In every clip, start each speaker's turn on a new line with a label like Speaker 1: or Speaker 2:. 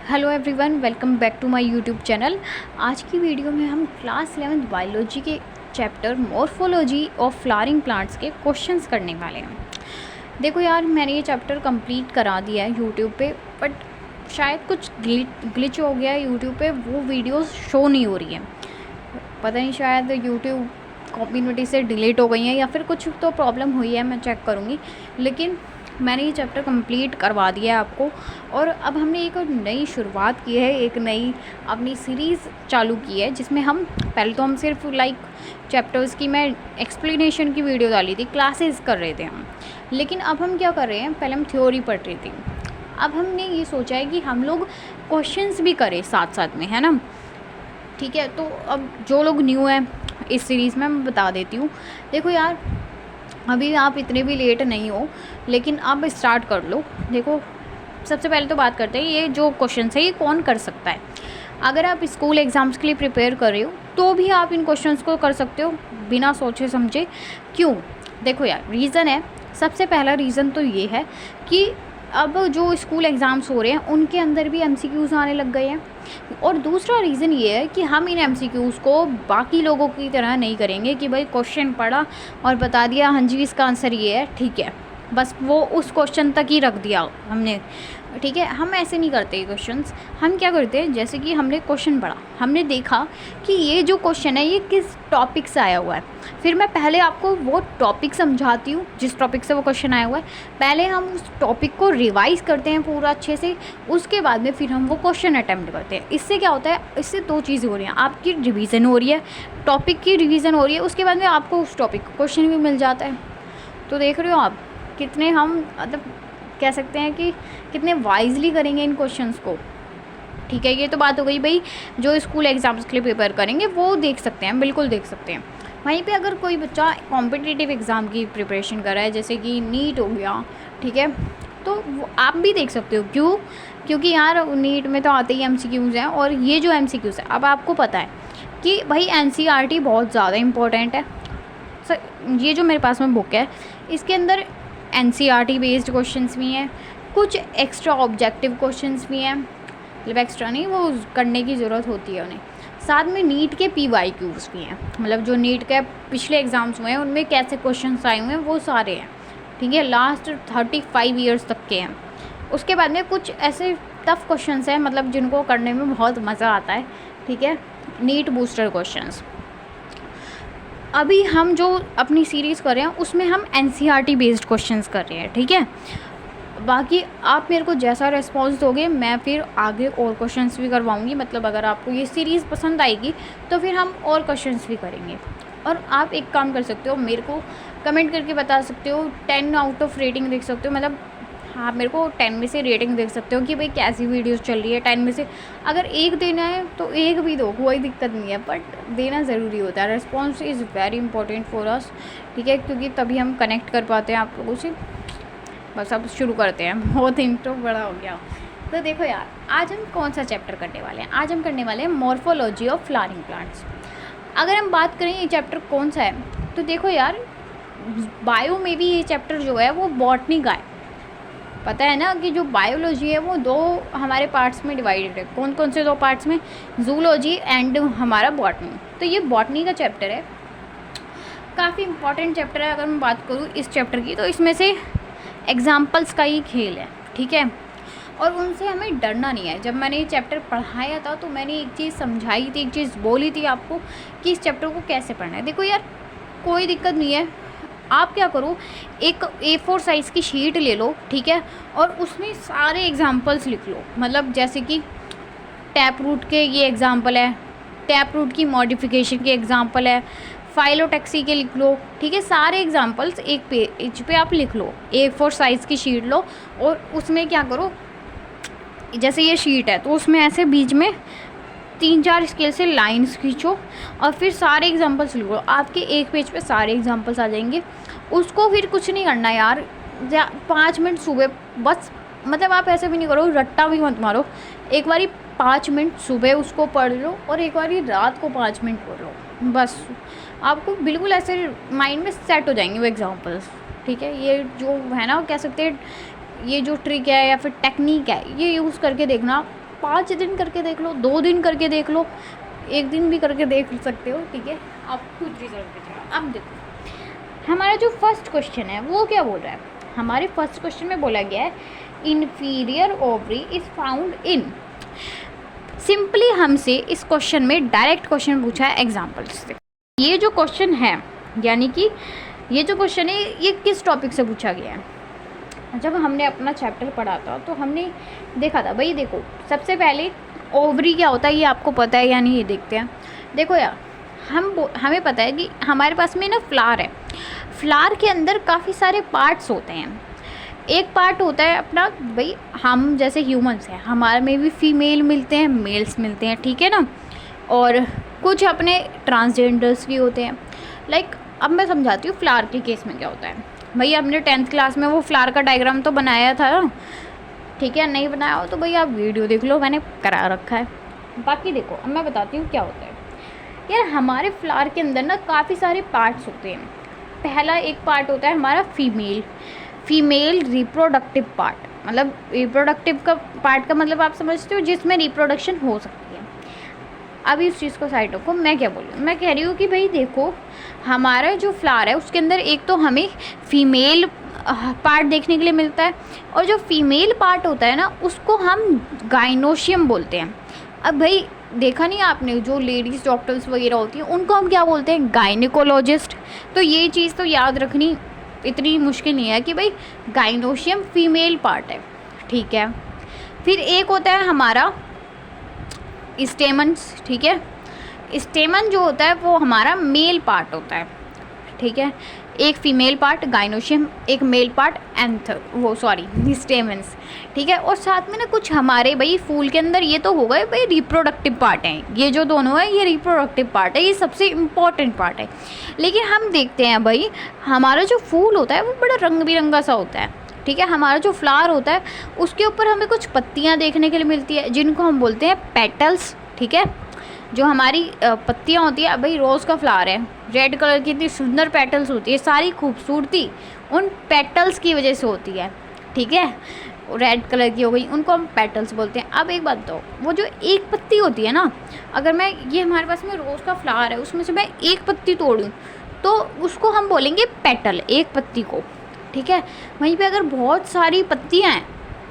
Speaker 1: Hello everyone, welcome back to my YouTube channel. आज की video में हम क्लास 11th बायोलॉजी के chapter morphology of flowering plants के क्वेश्चंस करने वाले हैं। देखो यार, मैंने ये चैप्टर कंप्लीट करा दिया है यूट्यूब पे, बट शायद कुछ ग्लिच हो गया है यूट्यूब पे, वो वीडियोस शो नहीं हो रही है। पता नहीं, शायद यूट्यूब कम्युनिटी से डिलीट हो गई हैं या फिर कुछ तो प्रॉब्लम हुई है, मैं चेक करूँगी। लेकिन मैंने ये चैप्टर कंप्लीट करवा दिया है आपको, और अब हमने एक नई शुरुआत की है, एक नई अपनी सीरीज़ चालू की है, जिसमें हम पहले तो हम सिर्फ चैप्टर्स की मैं एक्सप्लेनेशन की वीडियो डाली थी, क्लासेस कर रहे थे हम। लेकिन अब हम क्या कर रहे हैं, पहले हम थ्योरी पढ़ रही थी, अब हमने ये सोचा है कि हम लोग क्वेश्चंस भी करें साथ साथ में, है ना। ठीक है, तो अब जो लोग न्यू हैं इस सीरीज़ में, मैं बता देती हूँ। देखो यार, अभी आप इतने भी लेट नहीं हो, लेकिन आप स्टार्ट कर लो। देखो, सबसे पहले तो बात करते हैं, ये जो क्वेश्चन है ये कौन कर सकता है। अगर आप स्कूल एग्ज़ाम्स के लिए प्रिपेयर कर रहे हो तो भी आप इन क्वेश्चंस को कर सकते हो बिना सोचे समझे। क्यों? देखो यार, रीज़न है, सबसे पहला रीज़न तो ये है कि अब जो स्कूल एग्ज़ाम्स हो रहे हैं उनके अंदर भी एमसीक्यूज़ आने लग गए हैं। और दूसरा रीज़न ये है कि हम इन एमसीक्यूज़ को बाकी लोगों की तरह नहीं करेंगे कि भाई क्वेश्चन पढ़ा और बता दिया हाँ जी इसका आंसर ये है, ठीक है, बस वो उस क्वेश्चन तक ही रख दिया हमने। ठीक है, हम ऐसे नहीं करते क्वेश्चंस। हम क्या करते हैं, जैसे कि हमने क्वेश्चन पढ़ा, हमने देखा कि ये जो क्वेश्चन है ये किस टॉपिक से आया हुआ है, फिर मैं पहले आपको वो टॉपिक समझाती हूँ जिस टॉपिक से वो क्वेश्चन आया हुआ है। पहले हम उस टॉपिक को रिवाइज़ करते हैं पूरा अच्छे से, उसके बाद में फिर हम वो क्वेश्चन अटैम्प्ट करते हैं। इससे क्या होता है, इससे दो चीज़ें हो रही हैं, आपकी रिवीजन हो रही है, टॉपिक की रिवीजन हो रही है, उसके बाद में आपको उस टॉपिक का क्वेश्चन भी मिल जाता है। तो देख रहे हो आप कितने हम मतलब कह सकते हैं कि कितने वाइजली करेंगे इन क्वेश्चंस को। ठीक है, ये तो बात हो गई भाई, जो स्कूल एग्ज़ाम्स के लिए प्रिपेयर करेंगे वो देख सकते हैं, बिल्कुल देख सकते हैं। वहीं पे अगर कोई बच्चा कॉम्पिटिटिव एग्ज़ाम की प्रिपरेशन कर रहा है, जैसे कि नीट हो गया, ठीक है, तो वो आप भी देख सकते हो। क्यों? क्योंकि यार नीट में तो आते ही एमसीक्यूज़ हैं, और ये जो एमसीक्यूज़ है, अब आपको पता है कि भाई एनसीईआरटी बहुत ज़्यादा इंपॉर्टेंट है। सर, ये जो मेरे पास में बुक है, इसके अंदर एनसीईआरटी बेस्ड क्वेश्चंस भी हैं, कुछ एक्स्ट्रा ऑब्जेक्टिव क्वेश्चंस भी हैं, मतलब एक्स्ट्रा नहीं, वो करने की ज़रूरत होती है उन्हें। साथ में नीट के पीवाईक्यूज़ भी हैं, मतलब जो नीट के पिछले एग्ज़ाम्स हुए हैं उनमें कैसे क्वेश्चंस आए हुए हैं वो सारे हैं। ठीक है, लास्ट 35 ईयर्स तक के हैं। उसके बाद में कुछ ऐसे टफ क्वेश्चंस हैं, मतलब जिनको करने में बहुत मज़ा आता है। ठीक है, नीट बूस्टर क्वेश्चंस। अभी हम जो अपनी सीरीज़ कर रहे हैं उसमें हम एनसीईआरटी बेस्ड क्वेश्चंस कर रहे हैं। ठीक है, बाकी आप मेरे को जैसा रिस्पॉन्स दोगे मैं फिर आगे और क्वेश्चंस भी करवाऊंगी। मतलब अगर आपको ये सीरीज़ पसंद आएगी तो फिर हम और क्वेश्चंस भी करेंगे। और आप एक काम कर सकते हो, मेरे को कमेंट करके बता सकते हो, 10 आउट ऑफ रेटिंग देख सकते हो, मतलब आप मेरे को 10 में से रेटिंग देख सकते हो कि भाई कैसी वीडियोस चल रही है। 10 में से अगर एक देना है तो एक भी दो, कोई दिक्कत नहीं है, बट देना ज़रूरी होता है। Response is very important for us. ठीक है, क्योंकि तभी हम कनेक्ट कर पाते हैं आप लोगों से। बस अब शुरू करते हैं, बहुत इंट्रो बड़ा हो गया। तो देखो यार, आज हम कौन सा चैप्टर करने वाले हैं, आज हम करने वाले हैं मॉर्फोलॉजी ऑफ फ्लावरिंग प्लांट्स। अगर हम बात करें ये चैप्टर कौन सा है, तो देखो यार, बायो में भी ये चैप्टर जो है वो बॉटनी का है। पता है ना कि जो बायोलॉजी है वो दो हमारे पार्ट्स में डिवाइडेड है। कौन कौन से दो पार्ट्स में? जूलॉजी एंड हमारा बॉटनी। तो ये बॉटनी का चैप्टर है, काफ़ी इंपॉर्टेंट चैप्टर है। अगर मैं बात करूँ इस चैप्टर की, तो इसमें से एग्जाम्पल्स का ही खेल है। ठीक है, और उनसे हमें डरना नहीं है। जब मैंने ये चैप्टर पढ़ाया था तो मैंने एक चीज़ समझाई थी, एक चीज़ बोली थी आपको कि इस चैप्टर को कैसे पढ़ना है। देखो यार, कोई दिक्कत नहीं है, आप क्या करो, एक A4 साइज़ की शीट ले लो, ठीक है, और उसमें सारे एग्जाम्पल्स लिख लो। मतलब जैसे कि टैप रूट के ये एग्जाम्पल है, टैप रूट की मॉडिफिकेशन के एग्जाम्पल है, फाइलोटैक्सी के लिख लो। ठीक है, सारे एग्जाम्पल्स एक पेज पे आप लिख लो, A4 साइज़ की शीट लो, और उसमें क्या करो, जैसे ये शीट है तो उसमें ऐसे बीच में 3-4 स्केल से लाइंस खींचो, और फिर सारे एग्जांपल्स लिखो। आपके एक पेज पे सारे एग्जांपल्स आ जाएंगे। उसको फिर कुछ नहीं करना यार, 5 मिनट सुबह बस, मतलब आप ऐसे भी नहीं करो, रट्टा भी मत मारो। एक बारी 5 मिनट सुबह उसको पढ़ लो, और एक बारी रात को 5 मिनट पढ़ लो, बस आपको बिल्कुल ऐसे माइंड में सेट हो जाएंगे वो एग्जाम्पल्स। ठीक है, ये जो है ना, कह सकते हैं ये जो ट्रिक है या फिर टेक्निक है, ये यूज़ करके देखना, 5 दिन करके देख लो, 2 दिन करके देख लो, 1 दिन भी करके देख सकते हो, ठीक है, आप खुद रिजल्ट दीजिएगा। अब देखो हमारा जो फर्स्ट क्वेश्चन है वो क्या बोल रहा है, हमारे फर्स्ट क्वेश्चन में बोला गया है inferior ovary is found in. Simply हमसे इस क्वेश्चन में डायरेक्ट क्वेश्चन पूछा है एग्जाम्पल्स से। ये जो क्वेश्चन है, यानी कि ये जो क्वेश्चन है ये किस टॉपिक से पूछा गया है। जब हमने अपना चैप्टर पढ़ा था तो हमने देखा था, भाई देखो सबसे पहले ओवरी क्या होता है ये आपको पता है या नहीं, ये देखते हैं। देखो यार हमें पता है कि हमारे पास में ना फ्लावर है, फ्लावर के अंदर काफ़ी सारे पार्ट्स होते हैं। एक पार्ट होता है अपना, भाई हम जैसे ह्यूमंस हैं, हमारे में भी फीमेल मिलते हैं, मेल्स मिलते हैं, ठीक है ना, और कुछ अपने ट्रांसजेंडर्स भी होते हैं। लाइक अब मैं समझाती हूँ फ्लावर के केस में क्या होता है। भाई हमने 10th क्लास में वो फ्लावर का डायग्राम तो बनाया था ना, ठीक है, नहीं बनाया हो तो भाई आप वीडियो देख लो, मैंने करा रखा है। बाकी देखो अब मैं बताती हूँ क्या होता है। यार हमारे फ्लावर के अंदर ना काफ़ी सारे पार्ट्स होते हैं। पहला एक पार्ट होता है हमारा फीमेल रिप्रोडक्टिव पार्ट, मतलब रिप्रोडक्टिव का पार्ट का मतलब आप समझते हो जिसमें रिप्रोडक्शन हो सकती है। अभी इस चीज़ को साइड रखो, मैं क्या बोल रही हूँ, मैं कह रही हूँ कि भाई देखो हमारा जो फ्लावर है उसके अंदर एक तो हमें फीमेल पार्ट देखने के लिए मिलता है, और जो फीमेल पार्ट होता है ना उसको हम गाइनोशियम बोलते हैं। अब भाई देखा नहीं आपने, जो लेडीज़ डॉक्टर्स वगैरह होती हैं उनको हम क्या बोलते हैं, गायनिकोलॉजिस्ट। तो ये चीज़ तो याद रखनी इतनी मुश्किल नहीं है कि भाई गाइनोशियम फीमेल पार्ट है, ठीक है। फिर एक होता है हमारा स्टेमन्स, ठीक है, स्टेमन जो होता है वो हमारा मेल पार्ट होता है, ठीक है। एक फीमेल पार्ट गाइनोशियम, एक मेल पार्ट स्टेमन्स, ठीक है। और साथ में ना कुछ हमारे भाई फूल के अंदर ये तो हो गए भाई रिप्रोडक्टिव पार्ट हैं, ये जो दोनों है ये रिप्रोडक्टिव पार्ट है, ये सबसे इम्पॉर्टेंट पार्ट है। लेकिन हम देखते हैं भाई हमारा जो फूल होता है वो बड़ा रंग बिरंगा सा होता है, ठीक है। हमारा जो फ्लावर होता है उसके ऊपर हमें कुछ पत्तियाँ देखने के लिए मिलती है जिनको हम बोलते हैं पेटल्स, ठीक है। जो हमारी पत्तियाँ होती है, अब भाई रोज़ का फ्लावर है, रेड कलर की इतनी सुंदर पेटल्स होती है, सारी खूबसूरती उन पेटल्स की वजह से होती है, ठीक है। रेड कलर की हो गई, उनको हम पेटल्स बोलते हैं। अब एक बात तो, वो जो एक पत्ती होती है ना, अगर मैं ये हमारे पास में रोज़ का फ्लावर है उसमें से मैं एक पत्ती तोड़ूँ तो उसको हम बोलेंगे पेटल, एक पत्ती को, ठीक है। वहीं पे अगर बहुत सारी पत्तियाँ हैं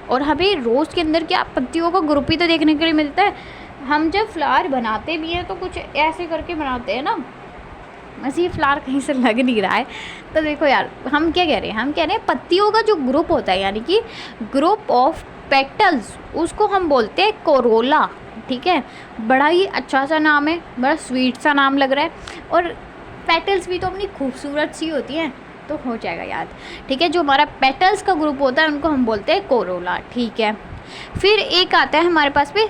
Speaker 1: और हमें रोज़ के अंदर क्या पत्तियों का ग्रुप ही तो देखने के लिए मिलता है। हम जब फ्लावर बनाते भी हैं तो कुछ ऐसे करके बनाते हैं ना, वैसे ये फ्लावर कहीं से लग नहीं रहा है। तो देखो यार हम क्या कह रहे हैं, हम कह रहे हैं पत्तियों का जो ग्रुप होता है, यानी कि ग्रुप ऑफ पेटल्स, उसको हम बोलते हैं कोरोला, ठीक है। बड़ा ही अच्छा सा नाम है, बड़ा स्वीट सा नाम लग रहा है, और पेटल्स भी तो अपनी खूबसूरत सी होती हैं, तो हो जाएगा याद, ठीक है। जो हमारा पेटल्स का ग्रुप होता है उनको हम बोलते हैं कोरोला, ठीक है। फिर एक आता है हमारे पास में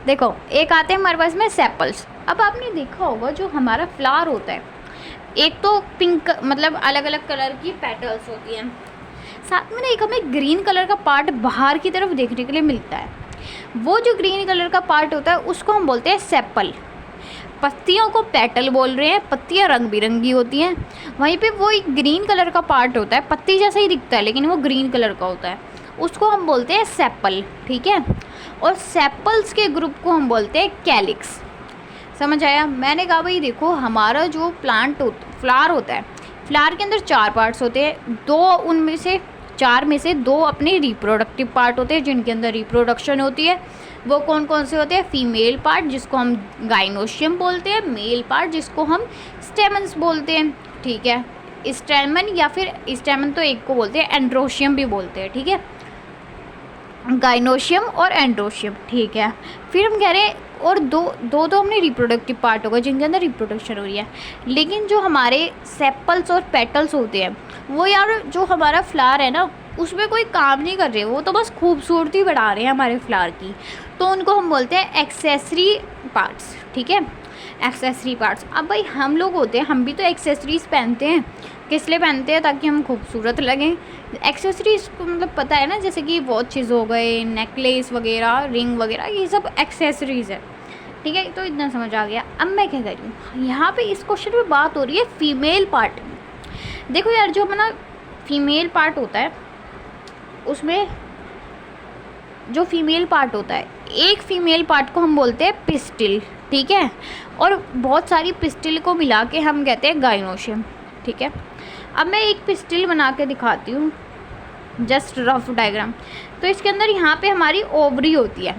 Speaker 1: देखो, एक आते हैं हमारे पास में सेपल्स। अब आपने देखा होगा जो हमारा फ्लावर होता है, एक तो पिंक मतलब अलग अलग कलर की पेटल्स होती हैं, साथ में ना एक हमें ग्रीन कलर का पार्ट बाहर की तरफ देखने के लिए मिलता है। वो जो ग्रीन कलर का पार्ट होता है उसको हम बोलते हैं सेपल। पत्तियों को पेटल बोल रहे हैं, पत्तियाँ रंग बिरंगी होती हैं। वहीं पे वो एक ग्रीन कलर का पार्ट होता है, पत्ती जैसा ही दिखता है लेकिन वो ग्रीन कलर का होता है, उसको हम बोलते हैं सेपल, ठीक है। और सेपल्स के ग्रुप को हम बोलते हैं कैलिक्स। समझ आया? मैंने कहा भाई देखो हमारा जो फ्लावर होता है, फ्लावर के अंदर 4 पार्ट्स होते हैं, 4 में से 2 अपने रिप्रोडक्टिव पार्ट होते हैं जिनके अंदर रिप्रोडक्शन होती है। वो कौन कौन से होते हैं? फीमेल पार्ट जिसको हम गाइनोशियम बोलते हैं, मेल पार्ट जिसको हम स्टेमन्स बोलते हैं, ठीक है। स्टेमन या फिर स्टेमन तो एक को बोलते हैं, एंड्रोशियम भी बोलते हैं, ठीक है। गाइनोशियम और एंड्रोशियम, ठीक है। फिर हम कह रहे हैं और दो तो हमने रिप्रोडक्टिव पार्ट होगा जिनके अंदर रिप्रोडक्शन हो रही है, लेकिन जो हमारे सेपल्स और पेटल्स होते हैं वो यार जो हमारा फ्लावर है ना उसमें कोई काम नहीं कर रहे, वो तो बस खूबसूरती बढ़ा रहे हैं हमारे फ्लावर की, तो उनको हम बोलते हैं एक्सेसरी पार्ट्स, ठीक है। Accessory parts. अब भाई हम लोग होते हैं, हम भी तो एक्सेसरीज़ पहनते हैं, किस लिए पहनते हैं? ताकि हम खूबसूरत लगें। एक्सेसरीज़ को मतलब पता है ना, जैसे कि वॉचेज़ हो गए, नेकलेस वगैरह, रिंग वगैरह, ये सब एक्सेसरीज़ है, ठीक है। तो इतना समझ आ गया। अब मैं क्या कर रही हूँ, यहाँ पे इस क्वेश्चन में बात हो रही है फीमेल पार्ट में। देखो यार जो अपना फीमेल पार्ट होता है उसमें जो फीमेल पार्ट होता है, एक फीमेल पार्ट को हम बोलते हैं पिस्टिल, ठीक है, और बहुत सारी पिस्टिल को मिला के हम कहते हैं गाइनोशियम, ठीक है। अब मैं एक पिस्टिल बना के दिखाती हूँ, जस्ट रफ डायग्राम। तो इसके अंदर यहाँ पे हमारी ओवरी होती है,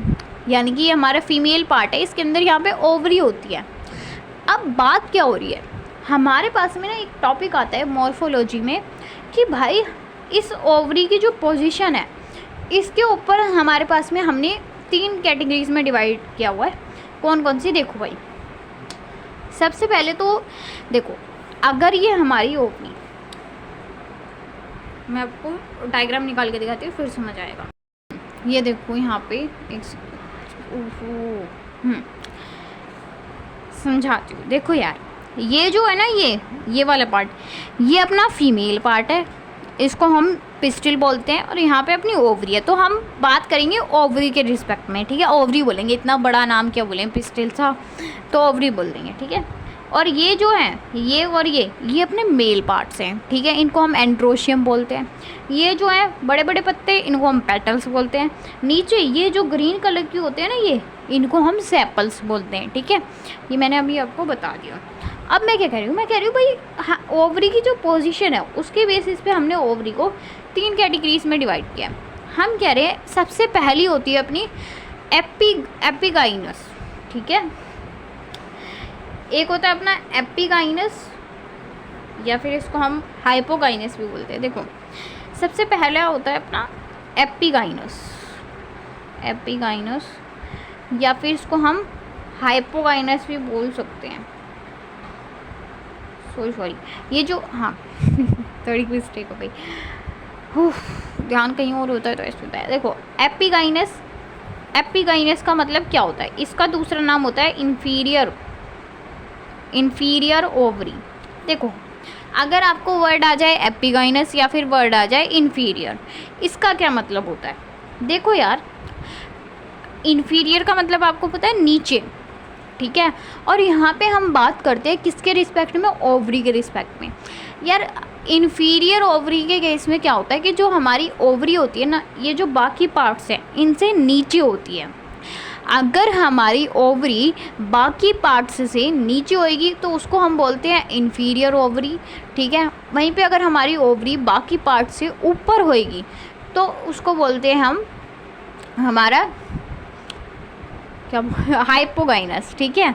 Speaker 1: यानी कि ये हमारा फीमेल पार्ट है, इसके अंदर यहाँ पे ओवरी होती है। अब बात क्या हो रही है, हमारे पास में ना एक टॉपिक आता है मॉर्फोलॉजी में कि भाई इस ओवरी की जो पोजीशन है, इसके ऊपर हमारे पास में हमने 3 कैटेगरीज में डिवाइड किया हुआ है। कौन कौन सी, देखो भाई। सबसे पहले तो देखो, अगर ये हमारी ओवरी, मैं आपको डायग्राम निकाल के दिखाती हूँ फिर समझ आएगा। ये देखो यहाँ पे एक समझाती हूँ। देखो यार, ये जो है ना, ये वाला पार्ट, ये अपना फीमेल पार्ट है, इसको हम पिस्टिल बोलते हैं, और यहाँ पे अपनी ओवरी है। तो हम बात करेंगे ओवरी के रिस्पेक्ट में, ठीक है, ओवरी बोलेंगे, इतना बड़ा नाम क्या बोलें, पिस्टिल सा, तो ओवरी बोल देंगे, ठीक है। और ये जो है, ये और ये अपने मेल पार्ट्स हैं, ठीक है, इनको हम एंड्रोशियम बोलते हैं। ये जो है बड़े बड़े पत्ते, इनको हम पेटल्स बोलते हैं। नीचे ये जो ग्रीन कलर की होते हैं ना, ये, इनको हम सेपल्स बोलते हैं, ठीक है। ये मैंने अभी आपको बता दिया। अब मैं क्या कह रही हूँ, मैं कह रही हूँ भाई, हाँ, ओवरी की जो पोजीशन है उसके बेसिस पे हमने ओवरी को 3 कैटेगरीज में डिवाइड किया। हम कह रहे हैं सबसे पहली होती है अपनी एपिगाइनस, ठीक है। एक होता है अपना एपिगाइनस, या फिर इसको हम हाइपोगाइनस भी बोलते हैं। देखो, सबसे पहला होता है अपना एपिगाइनस, या फिर इसको हम हाइपोगाइनस भी बोल सकते हैं। सॉरी, ये जो, हाँ थोड़ी मिस्टेक हो गई, ध्यान कहीं और होता है तो ऐसे होता है। देखो, एपिगाइनस का मतलब क्या होता है, इसका दूसरा नाम होता है इन्फीरियर ओवरी। देखो, अगर आपको वर्ड आ जाए एपिगाइनस या फिर वर्ड आ जाए इन्फीरियर, इसका क्या मतलब होता है। देखो यार, इन्फीरियर का मतलब आपको पता है, नीचे, ठीक है। और यहाँ पे हम बात करते हैं किसके रिस्पेक्ट में, ओवरी के रिस्पेक्ट में। यार, इन्फीरियर ओवरी के केस में क्या होता है कि जो हमारी ओवरी होती है ना, ये जो बाकी पार्ट्स हैं इनसे नीचे होती है। अगर हमारी ओवरी बाकी पार्ट्स से नीचे होएगी तो उसको हम बोलते हैं इन्फीरियर ओवरी, ठीक है। वहीं पे अगर हमारी ओवरी बाकी पार्ट से ऊपर होएगी तो उसको बोलते हैं हम, हमारा क्या, हाइपोगाइनस, ठीक है।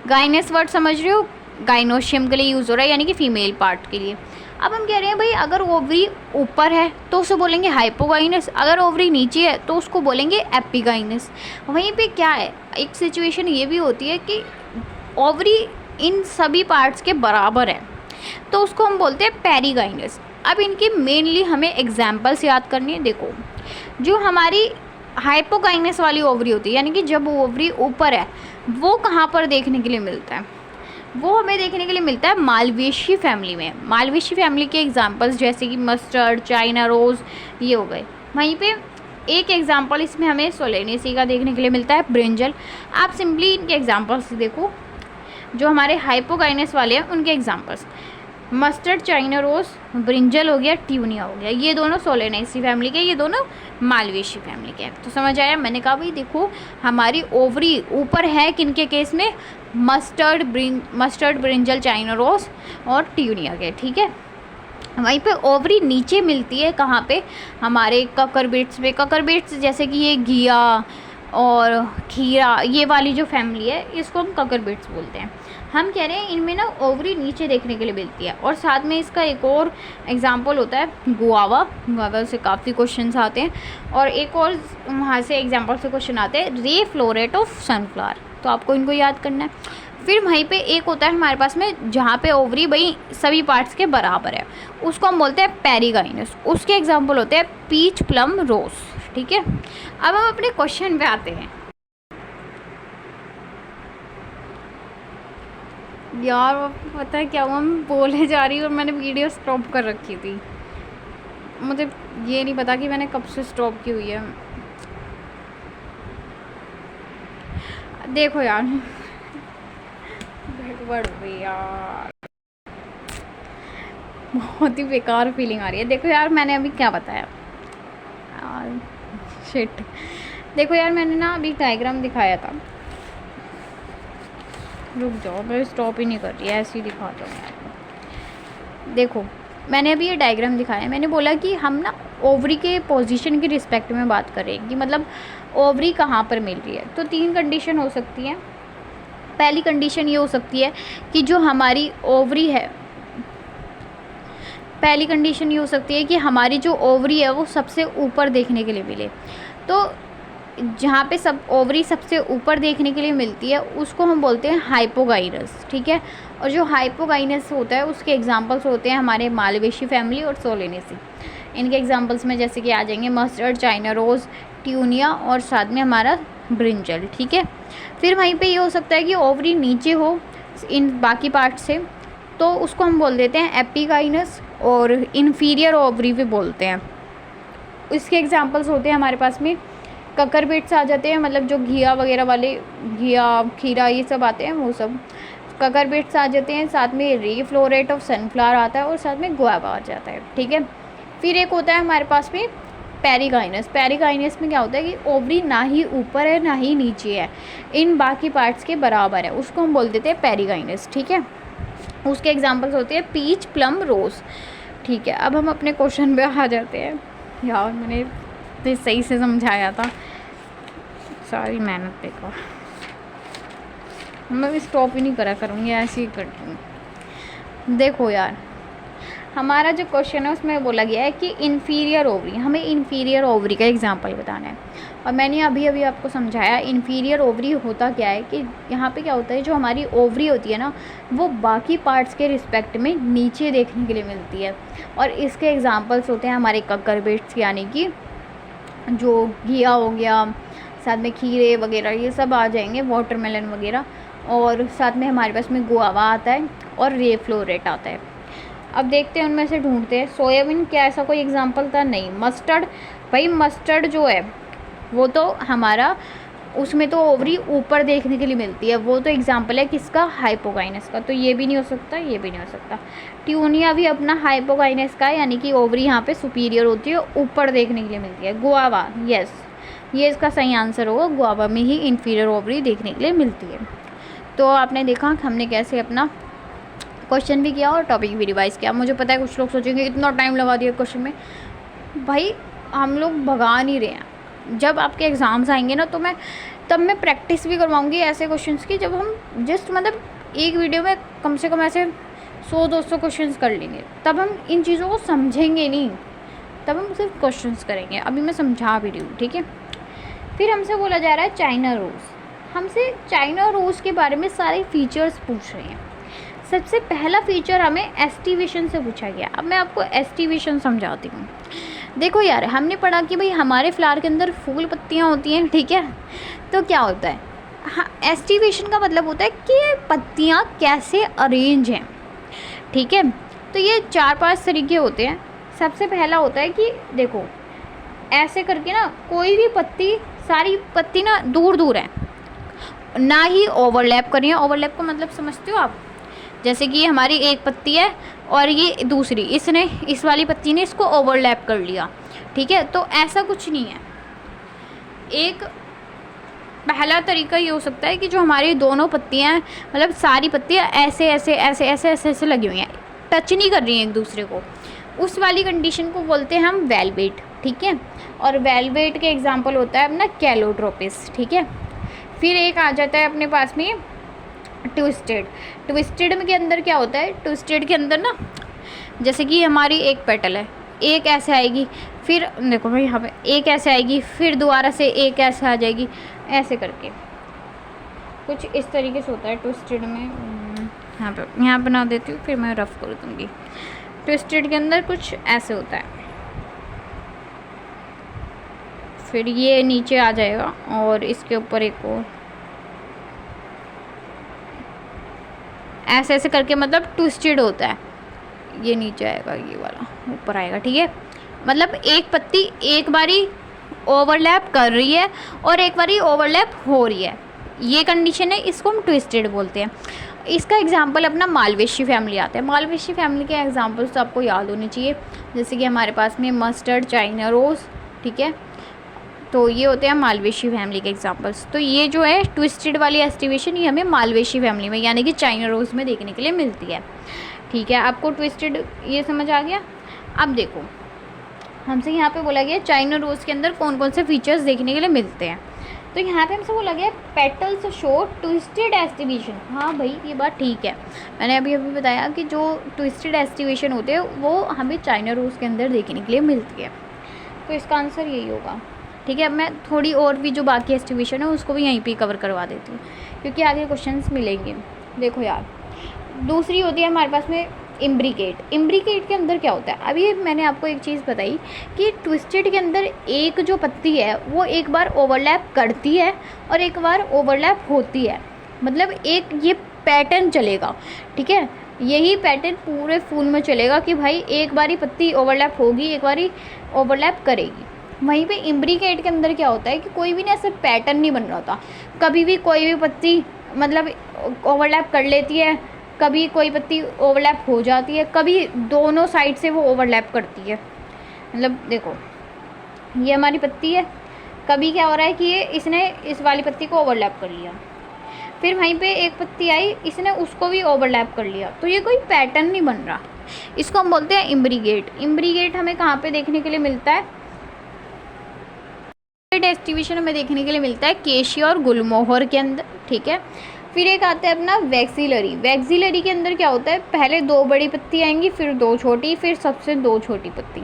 Speaker 1: गाइनस वर्ड समझ रहे हो, गाइनोशियम के लिए यूज़ हो रहा है, यानी कि फीमेल पार्ट के लिए। अब हम कह रहे हैं भाई, अगर ओवरी ऊपर है तो उसे बोलेंगे हाइपोगाइनस, अगर ओवरी नीचे है तो उसको बोलेंगे एपिगाइनस। वहीं पे क्या है, एक सिचुएशन ये भी होती है कि ओवरी इन सभी पार्ट्स के बराबर है तो उसको हम बोलते हैं पेरिगाइनस। अब इनकी मेनली हमें एग्जाम्पल्स याद करनी है। देखो, जो हमारी हाइपोगाइनस वाली ओवरी होती है, यानी कि जब ओवरी ऊपर है, वो कहाँ पर देखने के लिए मिलता है, वो हमें देखने के लिए मिलता है मालवेशी फैमिली में। मालवेशी फैमिली के एग्जांपल्स जैसे कि मस्टर्ड, चाइना रोज़, ये हो गए। वहीं पे एक एग्जांपल इसमें हमें सोलेनेसी का देखने के लिए मिलता है, ब्रिंजल। आप सिंपली इनके एग्जांपल्स देखो, जो हमारे हाइपोगाइनस वाले हैं उनके examples, mustard, china rose, brinjal हो गया, ट्यूनिया हो गया, ये दोनों सोलेनेसी फैमिली के, ये दोनों मालवेशी फैमिली के हैं। तो समझ आया। मैंने कहा भाई देखो, हमारी ओवरी ऊपर है किनके केस में, मस्टर्ड, ब्रिंजल, चाइना रोज़ और ट्यूनिया के, ठीक है। वहीं पे ओवरी नीचे मिलती है कहाँ पे, हमारे ककरबिट्स पे। ककरबिट्स जैसे कि ये घिया और खीरा, ये वाली जो फैमिली है इसको हम ककरबिट्स बोलते हैं। हम कह रहे हैं इनमें ना ओवरी नीचे देखने के लिए मिलती है। और साथ में इसका एक और एग्जांपल होता है गुआवा से काफ़ी क्वेश्चंस आते हैं, और एक और वहाँ से एग्जांपल से क्वेश्चन आते हैं, रे फ्लोरेट ऑफ सनफ्लावर, तो आपको इनको याद करना है। फिर वहीं पे एक होता है हमारे पास में जहाँ पे ओवरी भाई सभी पार्ट्स के बराबर है, उसको हम बोलते हैं पेरिगाइनस। उसके एग्जाम्पल होते हैं पीच, प्लम, रोज़, ठीक है। अब हम अपने क्वेश्चन पे आते हैं। यार आपको पता है क्या हुआ, मैं बोले जा रही हूँ और मैंने वीडियो स्टॉप कर रखी थी, मुझे ये नहीं पता कि मैंने कब से स्टॉप की हुई है। देखो यार, गड़बड़ हो गई यार, बहुत ही बेकार फीलिंग आ रही है। देखो यार, मैंने अभी क्या बताया, शिट। देखो यार मैंने ना अभी डायग्राम दिखाया था, रुक जाओ मैं स्टॉप ही नहीं कर रही, ऐसे ही दिखाता हूँ यार। देखो मैंने अभी ये डायग्राम दिखाया, मैंने बोला कि हम ना ओवरी के पोजीशन की रिस्पेक्ट में बात करेंगे, मतलब ओवरी कहाँ पर मिल रही है। तो 3 कंडीशन हो सकती हैं। पहली कंडीशन ये हो सकती है कि जो हमारी ओवरी है, पहली कंडीशन ये हो सकती है कि हमारी जो ओवरी है वो सबसे ऊपर देखने के लिए मिले। तो जहाँ पे सब ओवरी सबसे ऊपर देखने के लिए मिलती है उसको हम बोलते हैं हाइपोगाइनस, ठीक है। और जो हाइपोगाइनस होता है उसके एग्जांपल्स होते हैं हमारे मालवेशी फैमिली और सोलेनेसी। इनके एग्जांपल्स में जैसे कि आ जाएंगे मस्टर्ड, चाइना रोज़, ट्यूनिया और साथ में हमारा ब्रिंजल, ठीक है। फिर वहीं पे ये हो सकता है कि ओवरी नीचे हो इन बाकी पार्ट से, तो उसको हम बोल देते हैं एपिगाइनस और इन्फीरियर ओवरी भी बोलते हैं। इसके एग्जांपल्स होते हैं हमारे पास में ककरबिट्स आ जाते हैं, मतलब जो घिया वगैरह वाले, घिया खीरा ये सब आते हैं वो सब ककरबिट्स आ जाते हैं। साथ में रे फ्लोरेट ऑफ सनफ्लावर आता है और साथ में गुआवा आ जाता है, ठीक है। फिर एक होता है हमारे पास में पेरिगाइनस। पेरिगाइनस में क्या होता है कि ओवरी ना ही ऊपर है ना ही नीचे है, इन बाकी पार्ट्स के बराबर है, उसको हम बोल देते हैं पेरिगाइनस, ठीक है। उसके एग्जांपल्स होते हैं पीच, प्लम, रोज़, ठीक है। अब हम अपने क्वेश्चन पे आ जाते हैं। यार मैंने तो सही से समझाया था, सारी मेहनत बेकार। मैं भी स्टॉप ही नहीं करा करूँगी, ऐसे ही करती हूँ। देखो यार हमारा जो क्वेश्चन है उसमें बोला गया है कि इन्फीरियर ओवरी, हमें इन्फीरियर ओवरी का एग्जांपल बताना है। और मैंने अभी अभी आपको समझाया इन्फीरियर ओवरी होता क्या है कि यहाँ पे क्या होता है, जो हमारी ओवरी होती है ना वो बाकी पार्ट्स के रिस्पेक्ट में नीचे देखने के लिए मिलती है। और इसके एग्जांपल्स होते हैं हमारे ककरबिट्स, यानी कि जो घिया हो गया, साथ में खीरे वगैरह ये सब आ जाएंगे, वाटरमेलन वगैरह, और साथ में हमारे पास में गुआवा आता है और रे फ्लोरेट आता है। अब देखते हैं उनमें से ढूंढते हैं। सोयाबीन क्या ऐसा कोई एग्जांपल था? नहीं। मस्टर्ड, भाई मस्टर्ड जो है वो तो हमारा, उसमें तो ओवरी ऊपर देखने के लिए मिलती है, वो तो एग्जांपल है किसका? हाइपोगाइनस का, तो ये भी नहीं हो सकता, ये भी नहीं हो सकता। ट्यूनिया भी अपना हाइपोगाइनस का है, यानी कि ओवरी यहाँ पे सुपीरियर होती है, ऊपर देखने के लिए मिलती है। गुआवा, यस ये इसका सही आंसर होगा, गुआवा में ही इन्फीरियर ओवरी देखने के लिए मिलती है। तो आपने देखा हमने कैसे अपना क्वेश्चन भी किया और टॉपिक भी रिवाइज किया। मुझे पता है कुछ लोग सोचेंगे इतना टाइम लगा दिया क्वेश्चन में, भाई हम लोग भगा नहीं रहे हैं। जब आपके एग्ज़ाम्स आएंगे ना तो तब मैं प्रैक्टिस भी करवाऊंगी ऐसे क्वेश्चंस की, जब हम जस्ट मतलब एक वीडियो में कम से कम ऐसे 100-200 क्वेश्चंस कर लेंगे, तब हम इन चीज़ों को समझेंगे नहीं, तब हम सिर्फ क्वेश्चंस करेंगे। अभी मैं समझा भी रही हूँ, ठीक है। फिर हमसे बोला जा रहा है चाइना रोज़, हमसे चाइना रोज़ के बारे में सारे फीचर्स पूछ रहे हैं। सबसे पहला फीचर हमें एस्टिवेशन से पूछा गया। अब मैं आपको एस्टिवेशन समझाती हूँ। देखो यार हमने पढ़ा कि भाई हमारे फ्लावर के अंदर फूल पत्तियाँ होती हैं, ठीक है। तो क्या होता है, हाँ, एस्टिवेशन का मतलब होता है कि पत्तियाँ कैसे अरेंज हैं, ठीक है। तो ये 4-5 तरीके होते हैं। सबसे पहला होता है कि देखो ऐसे करके ना कोई भी पत्ती, सारी पत्ती ना दूर दूर है, ना ही ओवरलैप कर रही है। ओवरलैप का मतलब समझते हो आप? जैसे कि हमारी एक पत्ती है और ये दूसरी, इसने इस वाली पत्ती ने इसको ओवरलैप कर लिया, ठीक है। तो ऐसा कुछ नहीं है। एक पहला तरीका ये हो सकता है कि जो हमारी दोनों पत्तियां, मतलब सारी पत्तियां ऐसे ऐसे ऐसे ऐसे ऐसे ऐसे लगी हुई हैं, टच नहीं कर रही हैं एक दूसरे को, उस वाली कंडीशन को बोलते हैं हम वेलवेट, ठीक है। और वेलवेट के एग्जाम्पल होता है अपना कैलोट्रोपिस, ठीक है। फिर एक आ जाता है अपने पास में ट्विस्टेड। ट्विस्टेड में के अंदर क्या होता है, ट्विस्टेड के अंदर ना जैसे कि हमारी एक पेटल है, एक ऐसे आएगी, फिर देखो भाई यहाँ पे एक ऐसे आएगी, फिर दोबारा से एक ऐसे आ जाएगी, ऐसे करके कुछ इस तरीके से होता है ट्विस्टेड में। यहाँ बना देती हूँ, फिर मैं रफ कर दूँगी। ट्विस्टेड के अंदर कुछ ऐसे होता है, फिर ये नीचे आ जाएगा और इसके ऊपर एक और ऐसे ऐसे करके, मतलब ट्विस्टेड होता है। ये नीचे आएगा, ये वाला ऊपर आएगा, ठीक है। मतलब एक पत्ती एक बारी ओवरलैप कर रही है और एक बारी ओवरलैप हो रही है, ये कंडीशन है, इसको हम ट्विस्टेड बोलते हैं। इसका एग्जांपल अपना मालवेशी फैमिली आता है। मालवेशी फैमिली के एग्जांपल्स तो आपको याद होने चाहिए, जैसे कि हमारे पास में मस्टर्ड, चाइना रोज़, ठीक है। तो ये होते हैं मालवेशी फैमिली के एग्जांपल्स। तो ये जो है ट्विस्टेड वाली एस्टिवेशन, ये हमें मालवेशी फैमिली में यानी कि चाइना रोज़ में देखने के लिए मिलती है, ठीक है। आपको ट्विस्टेड ये समझ आ गया। अब देखो हमसे यहाँ पे बोला गया चाइना रोज़ के अंदर कौन कौन से फीचर्स देखने के लिए मिलते हैं। तो यहाँ पे हमसे बोला गया पेटल्स शो ट्विस्टेड एस्टिवेशन। हाँ भाई ये बात ठीक है, मैंने अभी बताया कि जो ट्विस्टेड एस्टिवेशन होते हैं वो हमें चाइना रोज़ के अंदर देखने के लिए मिलती है। तो इसका आंसर यही होगा, ठीक है। अब मैं थोड़ी और भी जो बाकी एस्टिवेशन है उसको भी यहीं पे कवर करवा देती हूँ क्योंकि आगे क्वेश्चंस मिलेंगे। देखो यार, दूसरी होती है हमारे पास में इम्ब्रिकेट। इम्ब्रिकेट के अंदर क्या होता है, अभी मैंने आपको एक चीज़ बताई कि ट्विस्टेड के अंदर एक जो पत्ती है वो एक बार ओवरलैप करती है और एक बार ओवरलैप होती है, मतलब एक ये पैटर्न चलेगा, ठीक है। यही पैटर्न पूरे फूल में चलेगा कि भाई एक बारी पत्ती ओवरलैप होगी, एक बारी ओवरलैप करेगी। वहीं पे इम्ब्रिकेट के अंदर क्या होता है कि कोई भी ना ऐसे पैटर्न नहीं बन रहा होता, कभी भी कोई भी पत्ती मतलब ओवरलैप कर लेती है, कभी कोई पत्ती ओवरलैप हो जाती है, कभी दोनों साइड से वो ओवरलैप करती है। मतलब देखो ये हमारी पत्ती है, कभी क्या हो रहा है कि ये इसने इस वाली पत्ती को ओवरलैप कर लिया, फिर वहीं पे एक पत्ती आई इसने उसको भी ओवरलैप कर लिया, तो ये कोई पैटर्न नहीं बन रहा, इसको हम बोलते हैं इम्ब्रिकेट। इम्ब्रिकेट हमें कहाँ पे देखने के लिए मिलता है, एस्टिवेशन हमें देखने के लिए मिलता है केशिया और गुलमोहर के अंदर, ठीक है। फिर एक आता है अपना वैक्सिलरी। वैक्सिलरी के अंदर क्या होता है, पहले दो बड़ी पत्ती आएंगी, फिर दो छोटी, फिर सबसे दो छोटी पत्ती,